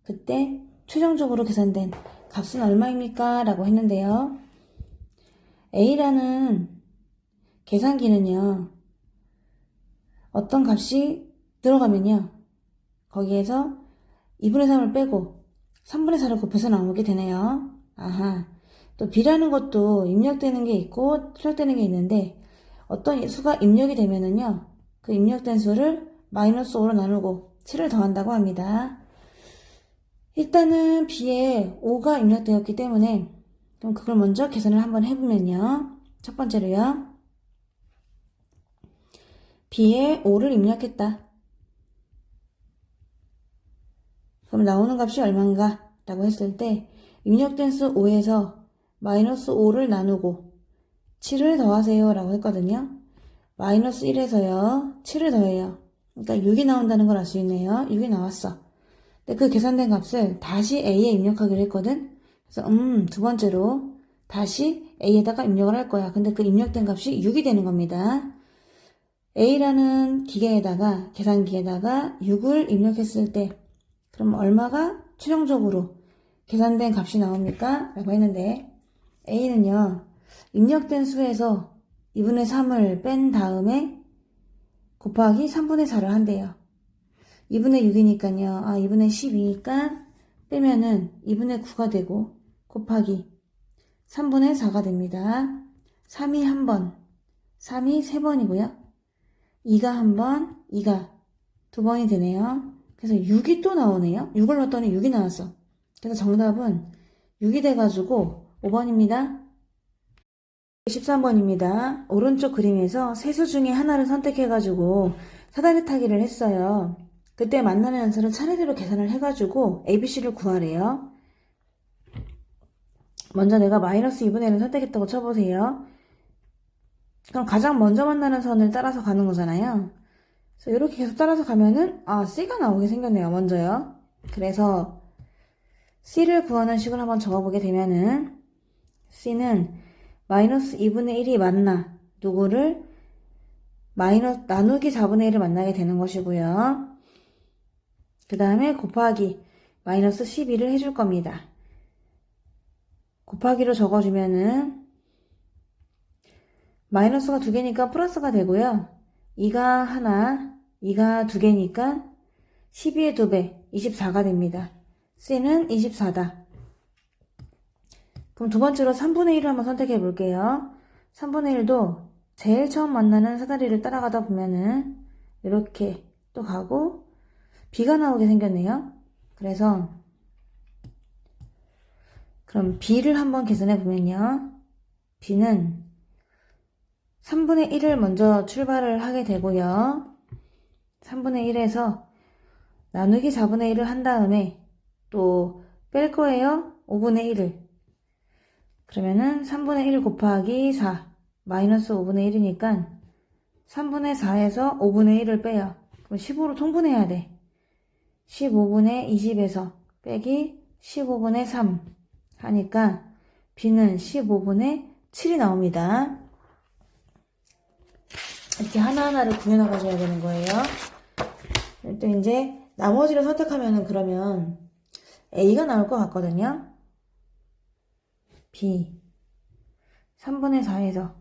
그때 최종적으로 계산된 값은 얼마입니까? 라고 했는데요. A라는 계산기는요, 어떤 값이 들어가면요, 거기에서 2분의 3을 빼고 3분의 4를 곱해서 나오게 되네요. 아하. 또 B라는 것도 입력되는 게 있고 출력되는 게 있는데, 어떤 수가 입력이 되면은요, 그 입력된 수를 마이너스 5로 나누고 7을 더한다고 합니다. 일단은 B에 5가 입력되었기 때문에 그럼 그걸 먼저 계산을 한번 해보면요. 첫 번째로요. B에 5를 입력했다. 그럼 나오는 값이 얼마인가? 라고 했을 때 입력된 수 5에서 마이너스 5를 나누고 7을 더하세요 라고 했거든요. 마이너스 1에서요 7을 더해요. 그러니까 6이 나온다는 걸 알 수 있네요. 6이 나왔어. 근데 그 계산된 값을 다시 A에 입력하기로 했거든. 그래서 두 번째로 다시 A에다가 입력을 할 거야. 근데 그 입력된 값이 6이 되는 겁니다. A라는 기계에다가 계산기에다가 6을 입력했을 때 그럼 얼마가 최종적으로 계산된 값이 나옵니까? 라고 했는데 A는요, 입력된 수에서 2분의 3을 뺀 다음에 곱하기 3분의 4를 한대요. 2분의 6이니까요. 2분의 10이니까 빼면은 2분의 9가 되고 곱하기 3분의 4가 됩니다. 3이 한 번, 3이 세 번이고요. 2가 한 번, 2가 두 번이 되네요. 그래서 6이 또 나오네요. 6을 넣었더니 6이 나왔어. 그래서 정답은 6이 돼가지고 5번입니다. 13번입니다. 오른쪽 그림에서 세 수 중에 하나를 선택해가지고 사다리 타기를 했어요. 그때 만나는 연산을 차례대로 계산을 해가지고 ABC를 구하래요. 먼저 내가 마이너스 2분의 1을 선택했다고 쳐보세요. 그럼 가장 먼저 만나는 선을 따라서 가는 거잖아요. 그래서 이렇게 계속 따라서 가면은 C가 나오게 생겼네요. 먼저요. 그래서 C를 구하는 식을 한번 적어보게 되면은 C는 마이너스 2분의 1이 만나 누구를 나누기 4분의 1을 만나게 되는 것이고요. 그 다음에 곱하기 마이너스 12를 해줄 겁니다. 곱하기로 적어주면은 마이너스가 두 개니까 플러스가 되고요. 2가 하나, 2가 두 개니까 12의 2배, 24가 됩니다. C는 24다. 그럼 두 번째로 3분의 1을 한번 선택해 볼게요. 3분의 1도 제일 처음 만나는 사다리를 따라가다 보면은 이렇게 또 가고 B가 나오게 생겼네요. 그래서 그럼 B를 한번 계산해 보면요. B는 3분의 1을 먼저 출발을 하게 되고요. 3분의 1에서 나누기 4분의 1을 한 다음에 또 뺄 거예요. 5분의 1을. 그러면은 3분의 1 곱하기 4 마이너스 5분의 1이니까 3분의 4에서 5분의 1을 빼요. 그럼 15로 통분해야 돼. 15분의 20에서 빼기 15분의 3 하니까 B는 15분의 7이 나옵니다. 이렇게 하나하나를 구해나가줘야 되는 거예요. 또 이제 나머지를 선택하면은 그러면 A가 나올 것 같거든요. B 3분의 4에서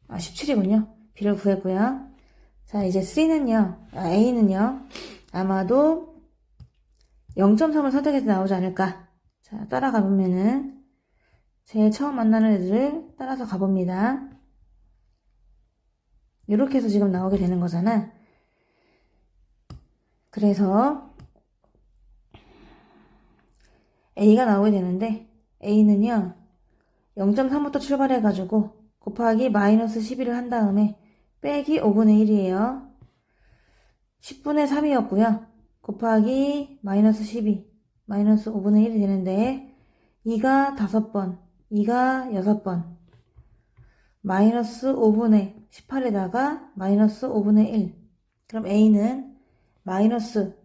17이군요. B를 구했고요. 자, 이제 A는요. 아마도 0.3을 선택해서 나오지 않을까. 자, 따라가 보면은 제일 처음 만나는 애들을 따라서 가봅니다. 이렇게 해서 지금 나오게 되는 거잖아. 그래서 A가 나오게 되는데 A는요. 0.3부터 출발해가지고 곱하기 마이너스 12를 한 다음에 빼기 5분의 1이에요. 10분의 3이었고요. 곱하기 마이너스 12, 마이너스 5분의 1이 되는데 2가 5번, 2가 6번, 마이너스 5분의 18에다가 마이너스 5분의 1. 그럼 A는 마이너스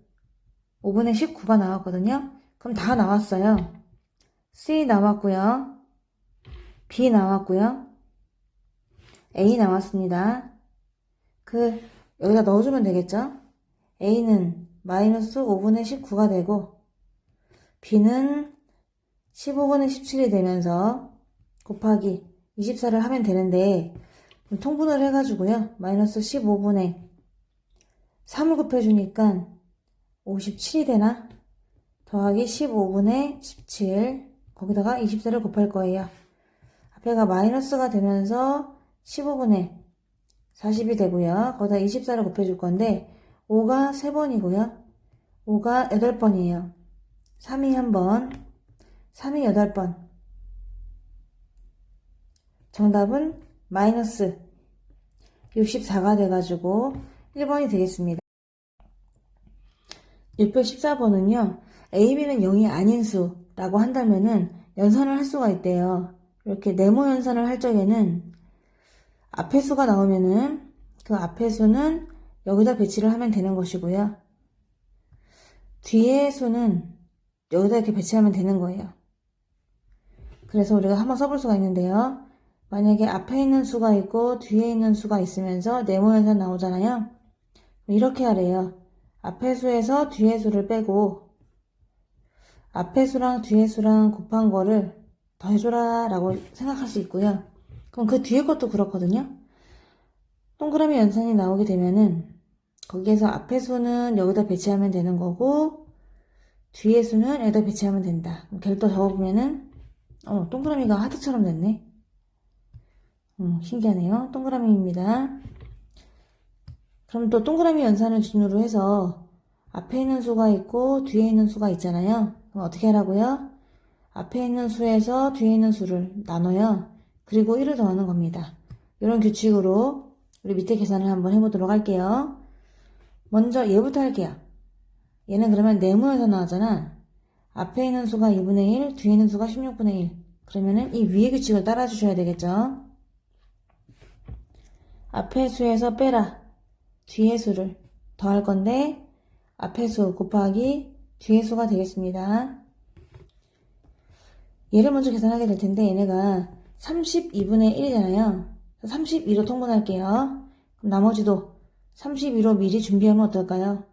5분의 19가 나왔거든요. 그럼 다 나왔어요. C 나왔고요. B 나왔고요. A 나왔습니다. 여기다 넣어주면 되겠죠? A는 마이너스 5분의 19가 되고 B는 15분의 17이 되면서 곱하기 24를 하면 되는데 통분을 해가지고요. 마이너스 15분의 3을 곱해주니까 57이 되나? 더하기 15분의 17 거기다가 24를 곱할 거예요. 앞에가 마이너스가 되면서 15분의 40이 되고요. 거기다 24를 곱해줄 건데 5가 3번이고요. 5가 8번이에요. 3이 1번, 3이 8번. 정답은 마이너스 64가 돼가지고 1번이 되겠습니다. 614번은요. A, B는 0이 아닌 수라고 한다면은 연산을 할 수가 있대요. 이렇게 네모 연산을 할 적에는 앞에 수가 나오면은 그 앞에 수는 여기다 배치를 하면 되는 것이고요. 뒤에 수는 여기다 이렇게 배치하면 되는 거예요. 그래서 우리가 한번 써볼 수가 있는데요. 만약에 앞에 있는 수가 있고 뒤에 있는 수가 있으면서 네모 연산 나오잖아요. 이렇게 하래요. 앞에 수에서 뒤에 수를 빼고 앞에 수랑 뒤에 수랑 곱한 거를 더해줘라 라고 생각할 수 있고요. 그럼 그 뒤에 것도 그렇거든요. 동그라미 연산이 나오게 되면은 거기에서 앞에 수는 여기다 배치하면 되는 거고 뒤에 수는 여기다 배치하면 된다. 걔를 또 적어보면은 동그라미가 하트처럼 됐네. 신기하네요. 동그라미입니다. 그럼 또 동그라미 연산을 기준으로 해서 앞에 있는 수가 있고 뒤에 있는 수가 있잖아요. 그럼 어떻게 하라고요? 앞에 있는 수에서 뒤에 있는 수를 나눠요. 그리고 1을 더하는 겁니다. 이런 규칙으로 우리 밑에 계산을 한번 해보도록 할게요. 먼저 얘부터 할게요. 얘는 그러면 네모에서 나왔잖아. 앞에 있는 수가 2분의 1, 뒤에 있는 수가 16분의 1. 그러면은 이 위의 규칙을 따라 주셔야 되겠죠. 앞에 수에서 빼라. 뒤에 수를 더할 건데 앞에 수 곱하기 뒤에 수가 되겠습니다. 얘를 먼저 계산하게 될 텐데 얘네가 32분의 1이잖아요. 32로 통분할게요. 그럼 나머지도 32로 미리 준비하면 어떨까요?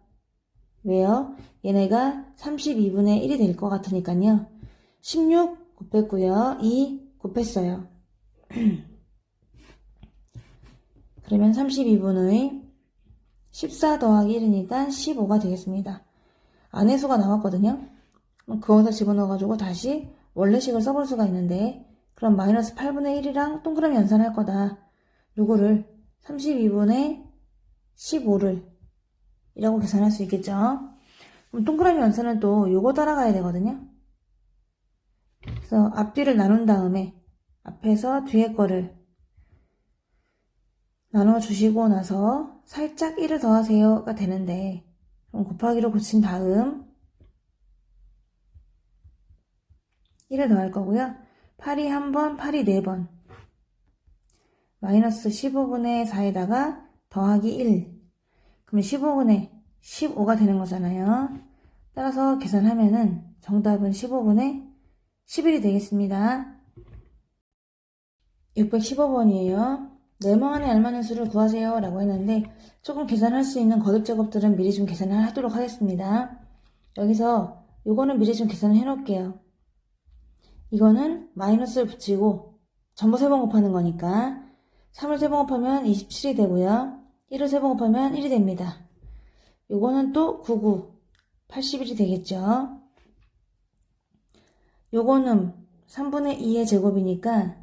왜요? 얘네가 32분의 1이 될 것 같으니까요. 16 곱했고요. 2 곱했어요. 그러면 32분의 14 더하기 1이니까 15가 되겠습니다. 안의 수가 나왔거든요. 그럼 그거다 집어넣어가지고 다시 원래식을 써볼 수가 있는데 그럼 마이너스 8분의 1이랑 동그라미 연산할 거다. 요거를 32분의 15를 이라고 계산할 수 있겠죠. 그럼 동그라미 연산은 또 요거 따라가야 되거든요. 그래서 앞뒤를 나눈 다음에 앞에서 뒤에 거를 나눠주시고 나서 살짝 1을 더하세요가 되는데 그럼 곱하기로 고친 다음 1을 더할 거고요. 8이 1번, 8이 4번. 마이너스 15분의 4에다가 더하기 1. 그러면 15분의 15가 되는 거잖아요. 따라서 계산하면은 정답은 15분의 11이 되겠습니다. 615번이에요. 네모 안에 알맞은 수를 구하세요 라고 했는데 조금 계산할 수 있는 거듭 제곱들은 미리 좀 계산을 하도록 하겠습니다. 여기서 요거는 미리 좀 계산을 해 놓을게요. 이거는 마이너스를 붙이고 전부 3번 곱하는 거니까 3을 3번 곱하면 27이 되고요. 1을 3번 곱하면 1이 됩니다. 요거는 또 99, 81이 되겠죠. 요거는 3분의 2의 제곱이니까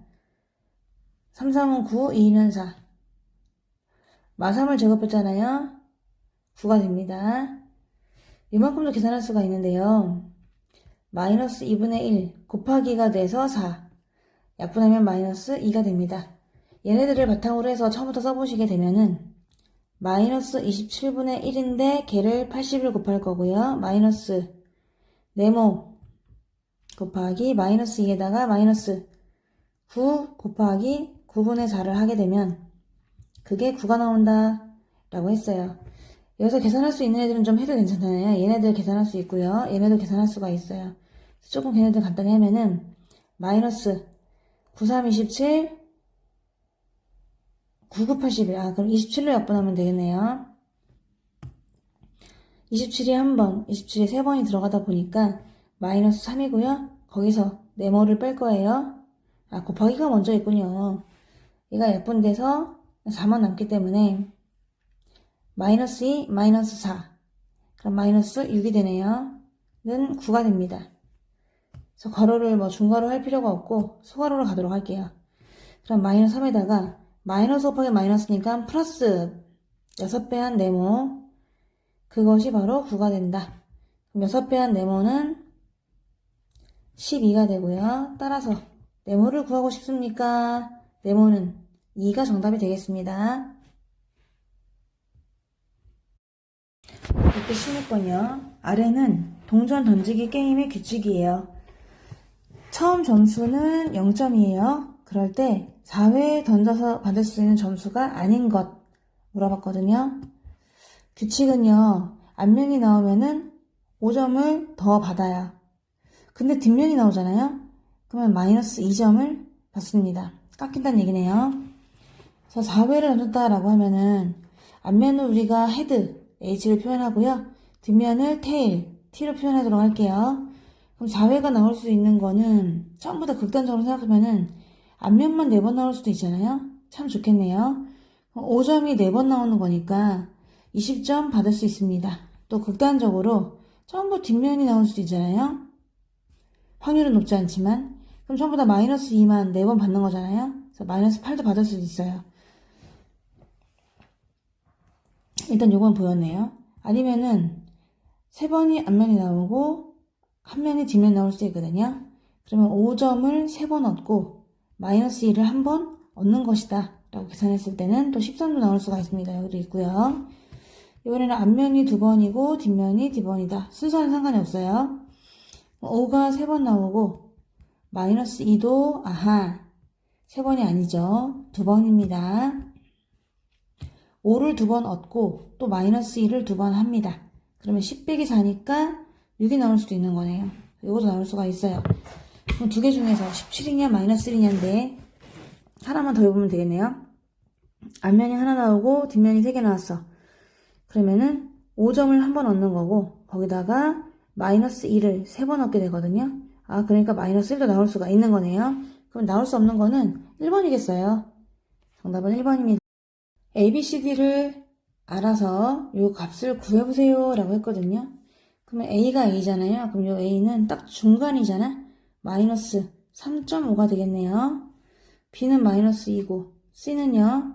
3, 3은 9, 2는 4. 마3을 제곱했잖아요. 9가 됩니다. 이만큼도 계산할 수가 있는데요. 마이너스 2분의 1 곱하기가 돼서 4. 약분하면 마이너스 2가 됩니다. 얘네들을 바탕으로 해서 처음부터 써보시게 되면은 마이너스 27분의 1인데 걔를 80을 곱할 거고요. 마이너스 네모 곱하기 마이너스 2에다가 마이너스 9 곱하기 9분의 4를 하게 되면 그게 9가 나온다 라고 했어요. 여기서 계산할 수 있는 애들은 좀 해도 괜찮잖아요. 얘네들 계산할 수 있고요. 얘네도 계산할 수가 있어요. 조금 걔네들 간단히 하면은 마이너스 93, 27 99, 81. 그럼 27로 약분하면 되겠네요. 27이 한 번, 27이 3번이 들어가다 보니까 마이너스 3이고요. 거기서 네모를 뺄 거예요. 아, 곱하기가 먼저 있군요. 얘가 약분 돼서 4만 남기 때문에 마이너스 2, 마이너스 4. 그럼 마이너스 6이 되네요. 는 9가 됩니다. 그래서 괄호를 뭐 중괄호 할 필요가 없고 소괄호로 가도록 할게요. 그럼 마이너스 3에다가 마이너스 곱하기 마이너스니까 플러스 6배한 네모. 그것이 바로 9가 된다. 그럼 6배한 네모는 12가 되고요. 따라서 네모를 구하고 싶습니까? 네모는 2가 정답이 되겠습니다. 616번이요. 아래는 동전 던지기 게임의 규칙이에요. 처음 점수는 0점이에요. 그럴 때 4회 던져서 받을 수 있는 점수가 아닌 것 물어봤거든요. 규칙은요. 앞면이 나오면은 5점을 더 받아요. 근데 뒷면이 나오잖아요. 그러면 마이너스 2점을 받습니다. 깎인다는 얘기네요. 그래서 4회를 던졌다라고 하면은 앞면을 우리가 헤드, H를 표현하고요. 뒷면을 테일, T로 표현하도록 할게요. 그럼 4회가 나올 수 있는 거는 전부 다 극단적으로 생각하면은 앞면만 4번 나올 수도 있잖아요. 참 좋겠네요. 5점이 4번 나오는 거니까 20점 받을 수 있습니다. 또 극단적으로 전부 뒷면이 나올 수도 있잖아요. 확률은 높지 않지만 그럼 전부 다 마이너스 2만 4번 받는 거잖아요. 그래서 마이너스 8도 받을 수도 있어요. 일단 요건 보였네요. 아니면은 3번이 앞면이 나오고 한 면이 뒷면 나올 수도 있거든요. 그러면 5점을 3번 얻고 마이너스 2를 한 번 얻는 것이다 라고 계산했을 때는 또 13도 나올 수가 있습니다. 여기도 있고요. 이번에는 앞면이 2번이고 뒷면이 D번이다. 순서는 상관이 없어요. 5가 3번 나오고 마이너스 2도 아하 3번이 아니죠. 2번입니다. 5를 2번 얻고 또 마이너스 2를 2번 합니다. 그러면 10 빼기 4니까 6이 나올 수도 있는 거네요. 이것도 나올 수가 있어요. 그럼 두 개 중에서 17이냐 마이너스 1이냐인데 하나만 더 해보면 되겠네요. 앞면이 하나 나오고 뒷면이 3개 나왔어. 그러면은 5점을 한 번 얻는 거고 거기다가 마이너스 2를 3번 얻게 되거든요. 아, 그러니까 마이너스 1도 나올 수가 있는 거네요. 그럼 나올 수 없는 거는 1번이겠어요. 정답은 1번입니다. ABCD를 알아서 요 값을 구해보세요 라고 했거든요. 그러면 A가 A잖아요. 그럼 요 A는 딱 중간이잖아. 마이너스 3.5가 되겠네요. B는 마이너스 2고 C는요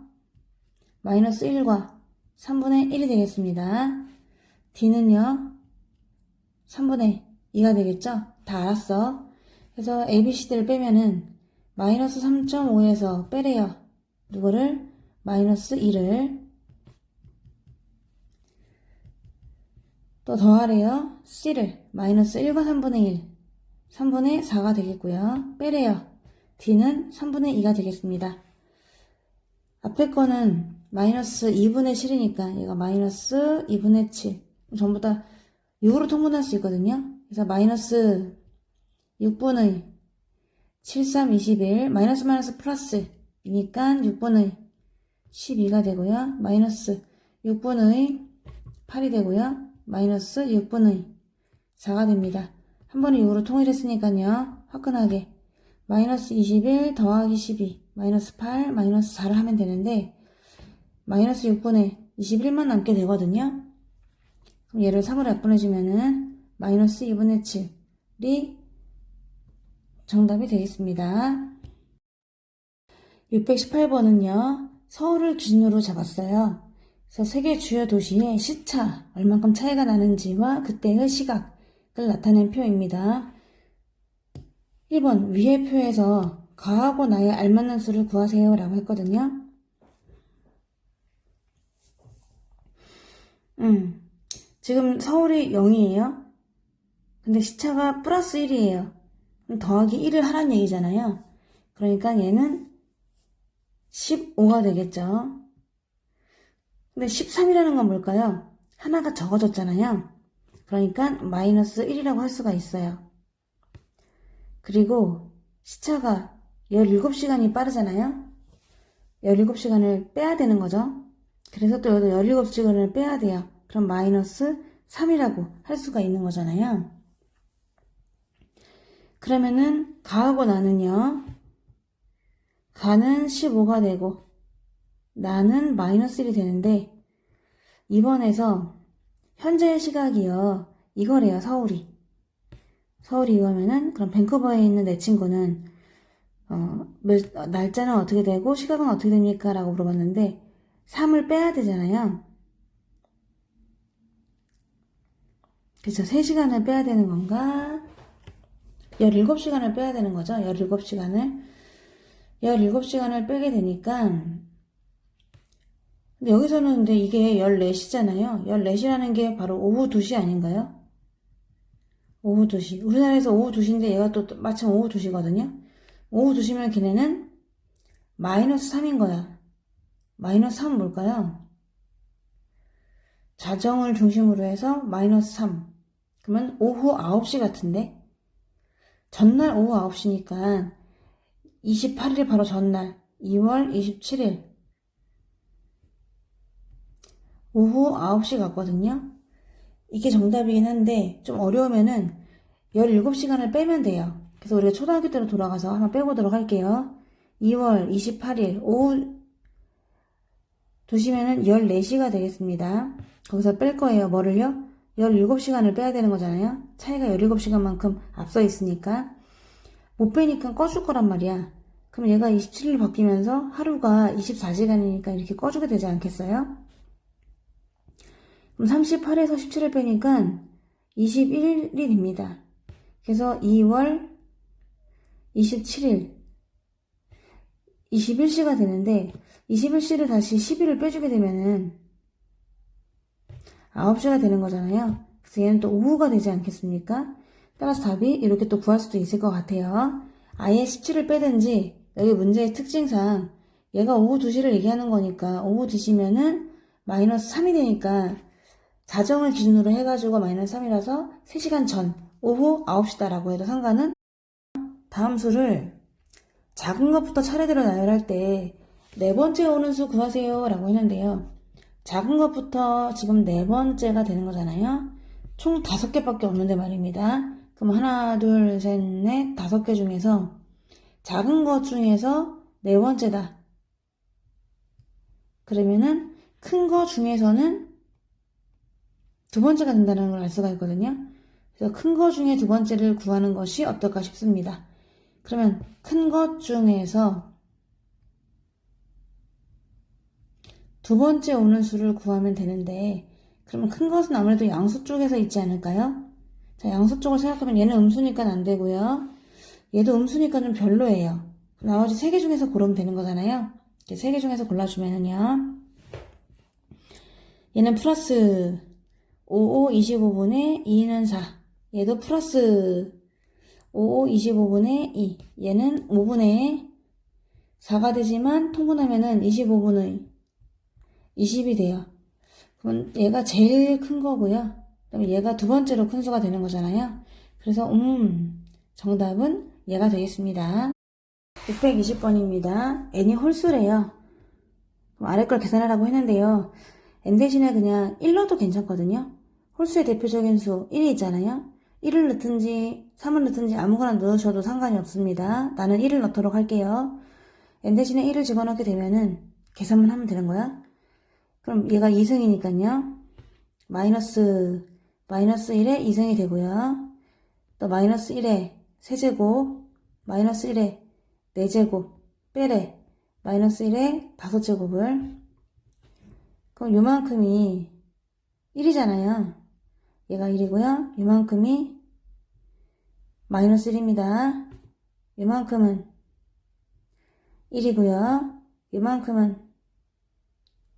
마이너스 1과 3분의 1이 되겠습니다. D는요 3분의 2가 되겠죠? 다 알았어. 그래서 ABCD를 빼면은 마이너스 3.5에서 빼래요. 이거를 마이너스 2를 또 더하래요. C를 마이너스 1과 3분의 1 3분의 4가 되겠고요. 빼래요. D는 3분의 2가 되겠습니다. 앞에 거는 마이너스 2분의 7이니까 얘가 마이너스 2분의 7 전부 다 6으로 통분할 수 있거든요. 그래서 마이너스 6분의 7, 3, 21 마이너스 마이너스 플러스 이니까 6분의 12가 되고요. 마이너스 6분의 8이 되고요. 마이너스 6분의 4가 됩니다. 한 번에 6으로 통일했으니까요. 화끈하게 마이너스 21 더하기 12 마이너스 8 마이너스 4를 하면 되는데 마이너스 6분의 21만 남게 되거든요. 그럼 얘를 3으로 약분해주면은 마이너스 2분의 7이 정답이 되겠습니다. 618번은요. 서울을 기준으로 잡았어요. 그래서 세계 주요 도시의 시차, 얼만큼 차이가 나는지와 그때의 시각을 나타낸 표입니다. 1번 위의 표에서 가하고 나의 알맞는 수를 구하세요 라고 했거든요. 지금 서울이 0이에요. 근데 시차가 플러스 1이에요. 그럼 더하기 1을 하란 얘기잖아요. 그러니까 얘는 15가 되겠죠. 근데 13이라는 건 뭘까요? 하나가 적어졌잖아요. 그러니까 마이너스 1이라고 할 수가 있어요. 그리고 시차가 17시간이 빠르잖아요. 17시간을 빼야 되는 거죠. 그래서 또 여기도 17시간을 빼야 돼요. 그럼 마이너스 3이라고 할 수가 있는 거잖아요. 그러면은 가하고 나는요. 가는 15가 되고 나는 마이너스 1이 되는데 이번에서 현재의 시각이요. 이거래요. 서울이 이거면은 그럼 밴쿠버에 있는 내 친구는 날짜는 어떻게 되고 시각은 어떻게 됩니까? 라고 물어봤는데 3을 빼야 되잖아요. 그래서 3시간을 빼야 되는 건가? 17시간을 빼야 되는 거죠. 17시간을 빼게 되니까 근데 여기서는 근데 이게 14시잖아요. 14시라는 게 바로 오후 2시 아닌가요? 오후 2시. 우리나라에서 오후 2시인데 얘가 또 마침 오후 2시거든요. 오후 2시면 걔네는 마이너스 3인 거야. 마이너스 3은 뭘까요? 자정을 중심으로 해서 마이너스 3. 그러면 오후 9시 같은데? 전날 오후 9시니까 28일이 바로 전날 2월 27일 오후 9시 같거든요. 이게 정답이긴 한데 좀 어려우면은 17시간을 빼면 돼요. 그래서 우리가 초등학교 때로 돌아가서 한번 빼보도록 할게요. 2월 28일 오후 2시면은 14시가 되겠습니다. 거기서 뺄 거예요. 뭐를요? 17시간을 빼야 되는 거잖아요. 차이가 17시간만큼 앞서 있으니까 못 빼니까 꺼줄 거란 말이야. 그럼 얘가 27일로 바뀌면서 하루가 24시간이니까 이렇게 꺼주게 되지 않겠어요? 그럼 38에서 17을 빼니까 21일이 됩니다. 그래서 2월 27일 21시가 되는데 21시를 다시 10일을 빼주게 되면은 9시가 되는 거잖아요. 그래서 얘는 또 오후가 되지 않겠습니까? 따라서 답이 이렇게 또 구할 수도 있을 것 같아요. 아예 17을 빼든지 여기 문제의 특징상 얘가 오후 2시를 얘기하는 거니까 오후 2시면은 마이너스 3이 되니까 자정을 기준으로 해가지고 마이너스 3이라서 3시간 전 오후 9시다라고 해도 상관은 다음 수를 작은 것부터 차례대로 나열할 때 네 번째 오는 수 구하세요 라고 했는데요. 작은 것부터 지금 네 번째가 되는 거잖아요. 총 5개밖에 없는데 말입니다. 그럼 하나, 둘, 셋, 넷, 5개 중에서 작은 것 중에서 네 번째다. 그러면은 큰 거 중에서는 두 번째가 된다는 걸 알 수가 있거든요. 그래서 큰 거 중에 두 번째를 구하는 것이 어떨까 싶습니다. 그러면 큰 것 중에서 두 번째 오는 수를 구하면 되는데 그러면 큰 것은 아무래도 양수 쪽에서 있지 않을까요? 자, 양수 쪽을 생각하면 얘는 음수니까 안 되고요. 얘도 음수니까 좀 별로예요. 나머지 3개 중에서 고르면 되는 거잖아요. 이렇게 3개 중에서 골라주면은요. 얘는 플러스 55 25분의 2는 4. 얘도 플러스 55 25분의 2. 얘는 5분의 4가 되지만 통분하면은 25분의 20이 돼요. 그럼 얘가 제일 큰 거고요. 그럼 얘가 두 번째로 큰 수가 되는 거잖아요. 그래서 정답은 얘가 되겠습니다. 620번입니다. n이 홀수래요. 그럼 아래 걸 계산하라고 했는데요. n 대신에 그냥 1 넣어도 괜찮거든요. 홀수의 대표적인 수 1이 있잖아요. 1을 넣든지 3을 넣든지 아무거나 넣으셔도 상관이 없습니다. 나는 1을 넣도록 할게요. n 대신에 1을 집어넣게 되면은 계산만 하면 되는 거야. 그럼 얘가 2승이니까요. 마이너스 1에 2승이 되고요. 또 마이너스 1에 세제곱, 마이너스 1에 4제곱, 빼래, 마이너스 1에 5제곱을. 그럼 요만큼이 1이잖아요. 얘가 1이고요. 요만큼이 마이너스 1입니다. 요만큼은 1이고요. 요만큼은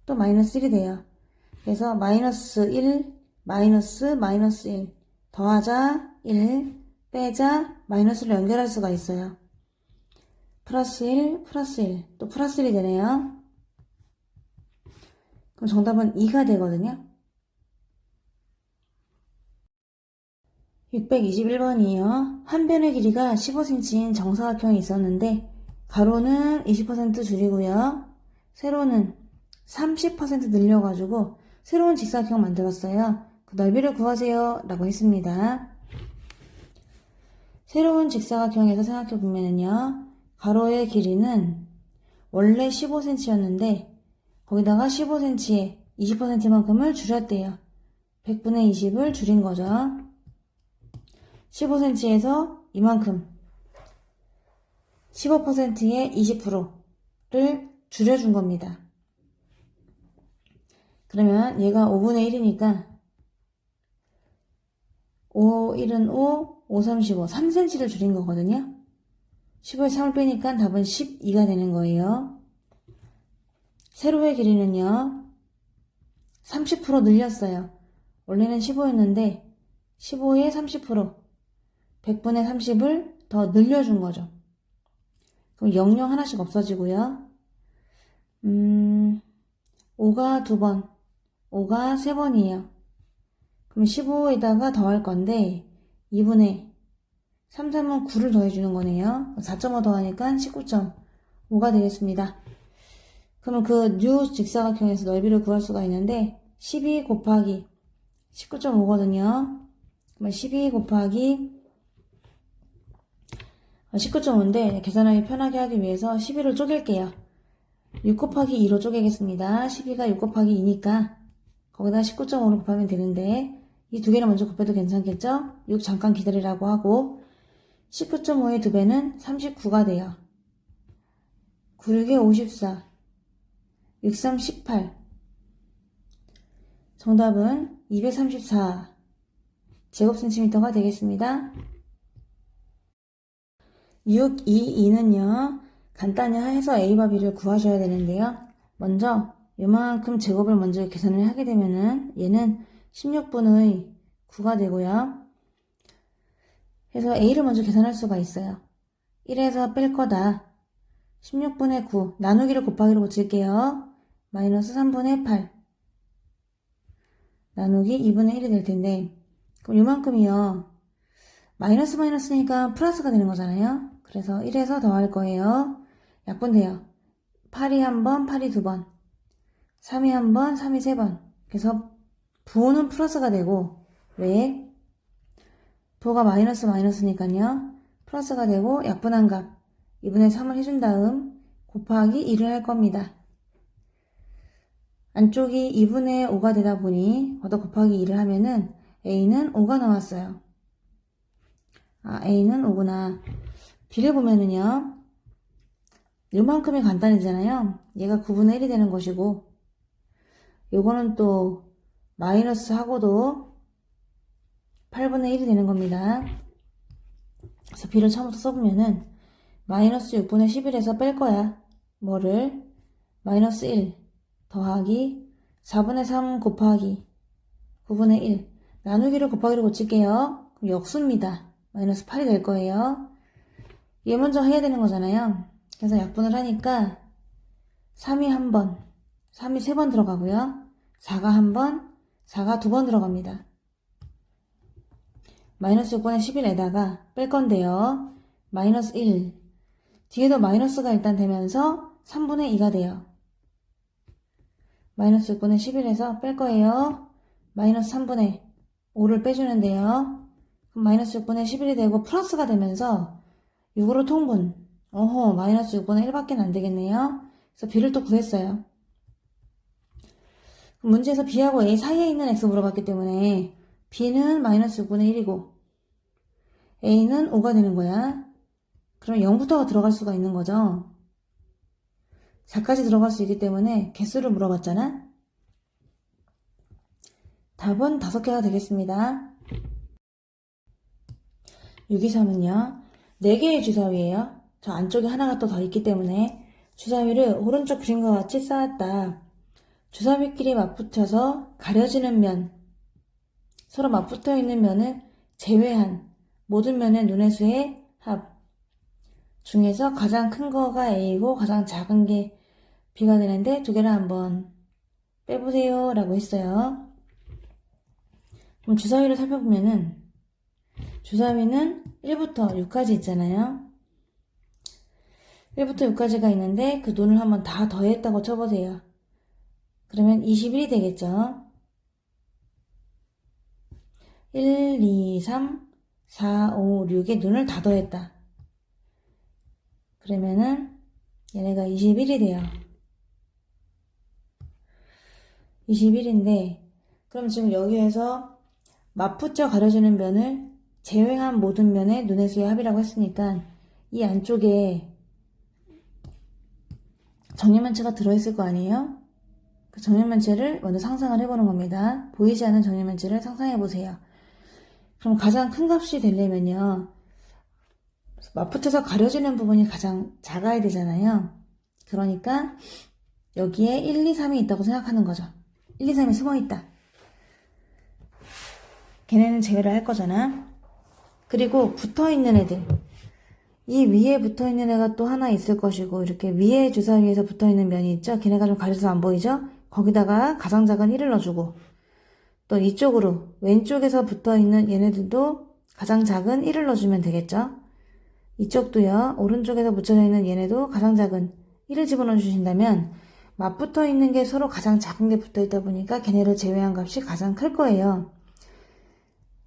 또 마이너스 1이 돼요. 그래서 마이너스 1, 마이너스 1 더하자 1 빼자 마이너스를 연결할 수가 있어요. 플러스 1, 플러스 1 또 플러스 1이 되네요. 그럼 정답은 2가 되거든요. 621번이에요. 한 변의 길이가 15cm인 정사각형이 있었는데 가로는 20% 줄이고요. 세로는 30% 늘려가지고 새로운 직사각형 만들었어요. 그 넓이를 구하세요 라고 했습니다. 새로운 직사각형에서 생각해보면요. 가로의 길이는 원래 15cm였는데 거기다가 15cm에 20%만큼을 줄였대요. 100분의 20을 줄인 거죠. 15cm에서 이만큼 15%의 20%를 줄여준 겁니다. 그러면 얘가 5분의 1이니까 5, 1은 5, 5, 3, 15, 3cm를 줄인 거거든요. 15에 3을 빼니까 답은 12가 되는 거예요. 세로의 길이는요, 30% 늘렸어요. 원래는 15였는데 15에 30%, 100분의 30을 더 늘려준 거죠. 그럼 00 하나씩 없어지고요. 5가 2번, 5가 3번이에요. 그럼 15에다가 더할 건데 2분의 3, 3은 9를 더해주는 거네요. 4.5 더하니까 19.5가 되겠습니다. 그러면 그 뉴 직사각형에서 넓이를 구할 수가 있는데 12 곱하기 19.5거든요. 그러면 12 곱하기 19.5인데 계산하기 편하게 하기 위해서 12를 쪼갤게요. 6 곱하기 2로 쪼개겠습니다. 12가 6 곱하기 2니까 거기다 19.5로 곱하면 되는데 이 두 개를 먼저 곱해도 괜찮겠죠? 6 잠깐 기다리라고 하고 19.5의 2배는 39가 돼요. 9, 6에 54, 6, 3, 18. 정답은 234 제곱센티미터가 되겠습니다. 6, 2, 2는요. 간단히 해서 A와 B를 구하셔야 되는데요. 먼저 요만큼 제곱을 먼저 계산을 하게 되면은 얘는 16분의 9가 되고요. 그래서 A를 먼저 계산할 수가 있어요. 1에서 뺄 거다. 16분의 9 나누기를 곱하기로 고칠게요. 마이너스 3분의 8 나누기 2분의 1이 될 텐데 그럼 요만큼이요. 마이너스 마이너스니까 플러스가 되는 거잖아요. 그래서 1에서 더할 거예요. 약분돼요. 8이 한 번, 8이 두 번, 3이 한 번, 3이 세 번. 그래서 부호는 플러스가 되고 왜? 부호가 마이너스 마이너스니까요. 플러스가 되고 약분한 값 2분의 3을 해준 다음 곱하기 2를 할 겁니다. 안쪽이 2분의 5가 되다 보니 걷어 곱하기 2를 하면은 A는 5가 나왔어요. A는 5구나. B를 보면은요. 요만큼이 간단해지잖아요. 얘가 9분의 1이 되는 것이고 요거는 또 마이너스 하고도 8분의 1이 되는 겁니다. 그래서 B를 처음부터 써보면은 마이너스 6분의 11에서 뺄 거야. 뭐를? 마이너스 1 더하기 4분의 3 곱하기 9분의 1 나누기를 곱하기로 고칠게요. 그럼 역수입니다. 마이너스 8이 될 거예요. 얘 먼저 해야 되는 거잖아요. 그래서 약분을 하니까 3이 한 번, 3이 세 번 들어가고요. 4가 한 번, 4가 두 번 들어갑니다. 마이너스 6분의 11에다가 뺄 건데요. 마이너스 1 뒤에도 마이너스가 일단 되면서 3분의 2가 돼요. 마이너스 6분의 11에서 뺄 거예요. 마이너스 3분의 5를 빼주는데요. 그럼 마이너스 6분의 11이 되고 플러스가 되면서 6으로 통분. 마이너스 6분의 1밖에 안 되겠네요. 그래서 B를 또 구했어요. 문제에서 B하고 A 사이에 있는 X 물어봤기 때문에 B는 마이너스 6분의 1이고 A는 5가 되는 거야. 그럼 0부터가 들어갈 수가 있는 거죠. 4까지 들어갈 수 있기 때문에 개수를 물어봤잖아. 답은 5개가 되겠습니다. 6, 2, 3은요. 4개의 주사위예요. 저 안쪽에 하나가 또 더 있기 때문에 주사위를 오른쪽 그림과 같이 쌓았다. 주사위끼리 맞붙여서 가려지는 면, 서로 맞붙어 있는 면을 제외한 모든 면의 눈의 수의 합 중에서 가장 큰 거가 A고 가장 작은 게 B가 되는데 두 개를 한번 빼보세요 라고 했어요. 그럼 주사위를 살펴보면은 주사위는 1부터 6까지 있잖아요. 1부터 6까지가 있는데 그 눈을 한번 다 더했다고 쳐보세요. 그러면 21이 되겠죠. 1, 2, 3, 4, 5, 6의 눈을 다 더했다. 그러면은 얘네가 21이 돼요. 21인데 그럼 지금 여기에서 맞붙여 가려지는 면을 제외한 모든 면의 눈의 수의 합이라고 했으니까 이 안쪽에 정리면체가 들어있을 거 아니에요? 그 정리면체를 먼저 상상을 해보는 겁니다. 보이지 않는 정리면체를 상상해보세요. 그럼 가장 큰 값이 되려면요. 맞붙여서 가려지는 부분이 가장 작아야 되잖아요. 그러니까 여기에 1, 2, 3이 있다고 생각하는 거죠. 1, 2, 3이 숨어있다. 걔네는 제외를 할 거잖아. 그리고 붙어있는 애들. 이 위에 붙어있는 애가 또 하나 있을 것이고 이렇게 위에 주사위에서 붙어있는 면이 있죠. 걔네가 좀 가려서 안 보이죠? 거기다가 가장 작은 1을 넣어주고 또 이쪽으로 왼쪽에서 붙어있는 얘네들도 가장 작은 1을 넣어주면 되겠죠. 이쪽도요. 오른쪽에서 붙여져 있는 얘네도 가장 작은 1을 집어넣어 주신다면 맞붙어 있는 게 서로 가장 작은 게 붙어 있다 보니까 걔네를 제외한 값이 가장 클 거예요.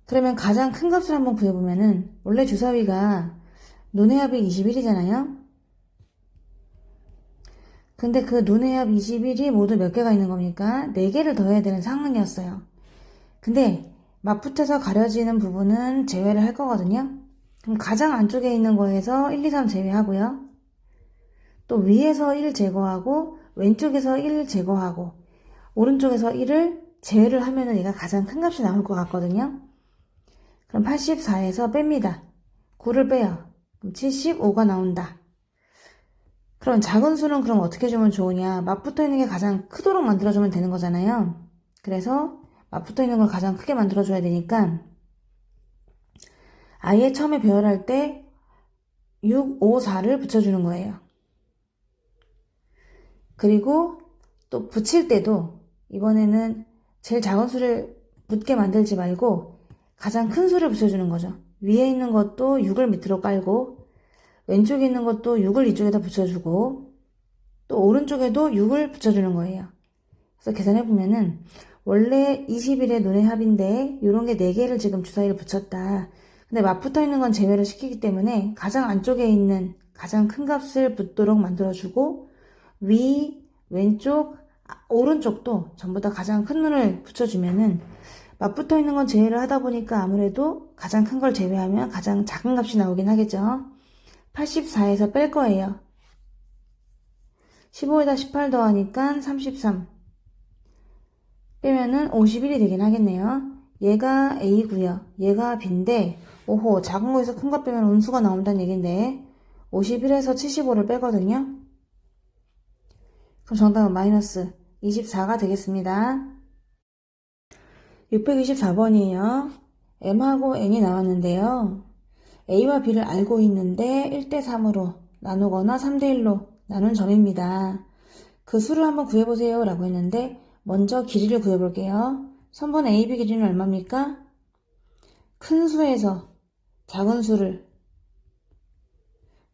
그러면 가장 큰 값을 한번 구해보면은 원래 주사위가 눈의 합이 21이잖아요. 근데 그 눈의 합 21이 모두 몇 개가 있는 겁니까? 4개를 더해야 되는 상황이었어요. 근데 맞붙어서 가려지는 부분은 제외를 할 거거든요. 그럼 가장 안쪽에 있는 거에서 1, 2, 3 제외하고요. 또 위에서 1 제거하고 왼쪽에서 1 제거하고 오른쪽에서 1을 제외를 하면은 얘가 가장 큰 값이 나올 것 같거든요. 그럼 84에서 뺍니다. 9를 빼요. 그럼 75가 나온다. 그럼 작은 수는 그럼 어떻게 주면 좋으냐? 맞붙어 있는 게 가장 크도록 만들어주면 되는 거잖아요. 그래서 맞붙어 있는 걸 가장 크게 만들어줘야 되니까 아예 처음에 배열할 때 6, 5, 4를 붙여주는 거예요. 그리고 또 붙일 때도 이번에는 제일 작은 수를 붙게 만들지 말고 가장 큰 수를 붙여주는 거죠. 위에 있는 것도 6을 밑으로 깔고 왼쪽에 있는 것도 6을 이쪽에다 붙여주고 또 오른쪽에도 6을 붙여주는 거예요. 그래서 계산해보면은 원래 21의 눈의 합인데 이런 게 4개를 지금 주사위를 붙였다. 근데 맞붙어 있는 건 제외를 시키기 때문에 가장 안쪽에 있는 가장 큰 값을 붙도록 만들어주고 위, 왼쪽, 오른쪽도 전부 다 가장 큰 눈을 붙여주면은 맞붙어 있는 건 제외를 하다 보니까 아무래도 가장 큰 걸 제외하면 가장 작은 값이 나오긴 하겠죠. 84에서 뺄 거예요. 15에다 18 더하니까 33. 빼면은 51이 되긴 하겠네요. 얘가 A고요. 얘가 B인데 오호 작은 거에서 큰 거 빼면 음수가 나온다는 얘긴데 51에서 75를 빼거든요. 그럼 정답은 마이너스 24가 되겠습니다. 624번이에요. M하고 N이 나왔는데요. A와 B를 알고 있는데 1대3으로 나누거나 3대1로 나눈 점입니다. 그 수를 한번 구해보세요 라고 했는데 먼저 길이를 구해볼게요. 선분 AB 길이는 얼마입니까? 큰 수에서 작은 수를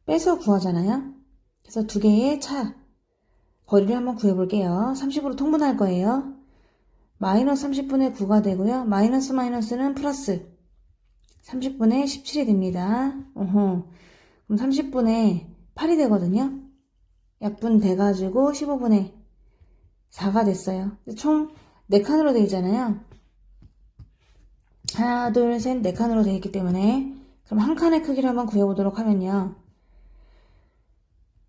빼서 구하잖아요. 그래서 두 개의 차 거리를 한번 구해볼게요. 30으로 통분할 거예요. 마이너스 30분의 9가 되고요. 마이너스 마이너스는 플러스 30분의 17이 됩니다. 어허. 그럼 30분의 8이 되거든요. 약분 돼가지고 15분의 4가 됐어요. 총 4칸으로 되어 있잖아요. 하나, 둘, 셋, 4칸으로 되어 있기 때문에 그럼 한 칸의 크기를 한번 구해보도록 하면요.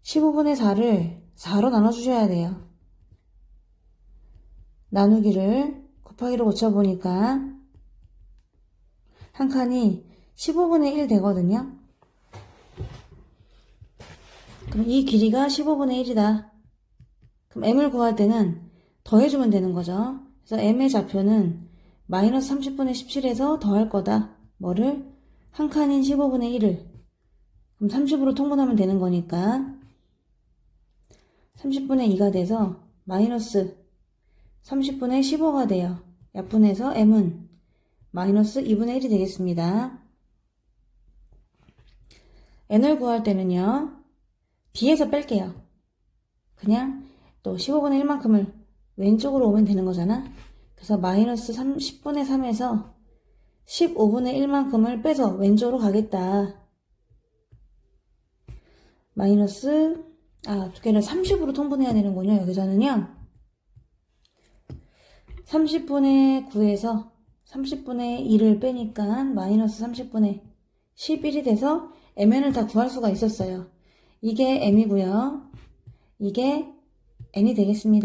15분의 4를 4로 나눠주셔야 돼요. 나누기를 곱하기로 고쳐보니까 한 칸이 15분의 1 되거든요. 그럼 이 길이가 15분의 1이다. 그럼 m을 구할 때는 더해주면 되는 거죠. 그래서 m의 좌표는 마이너스 30분의 17에서 더할 거다. 뭐를? 한 칸인 15분의 1을. 그럼 30으로 통분하면 되는 거니까 30분의 2가 돼서 마이너스 30분의 15가 돼요. 약분해서 m은 마이너스 2분의 1이 되겠습니다. n을 구할 때는요. b에서 뺄게요. 그냥 또 15분의 1만큼을 왼쪽으로 오면 되는 거잖아. 그래서 마이너스 10분의 3에서 15분의 1만큼을 빼서 왼쪽으로 가겠다. 마이너스 두 개를 30으로 통분해야 되는군요. 여기서는요. 30분의 9에서 30분의 2를 빼니까 마이너스 30분의 11이 돼서 mn을 다 구할 수가 있었어요. 이게 m이고요. 이게 n이 되겠습니다.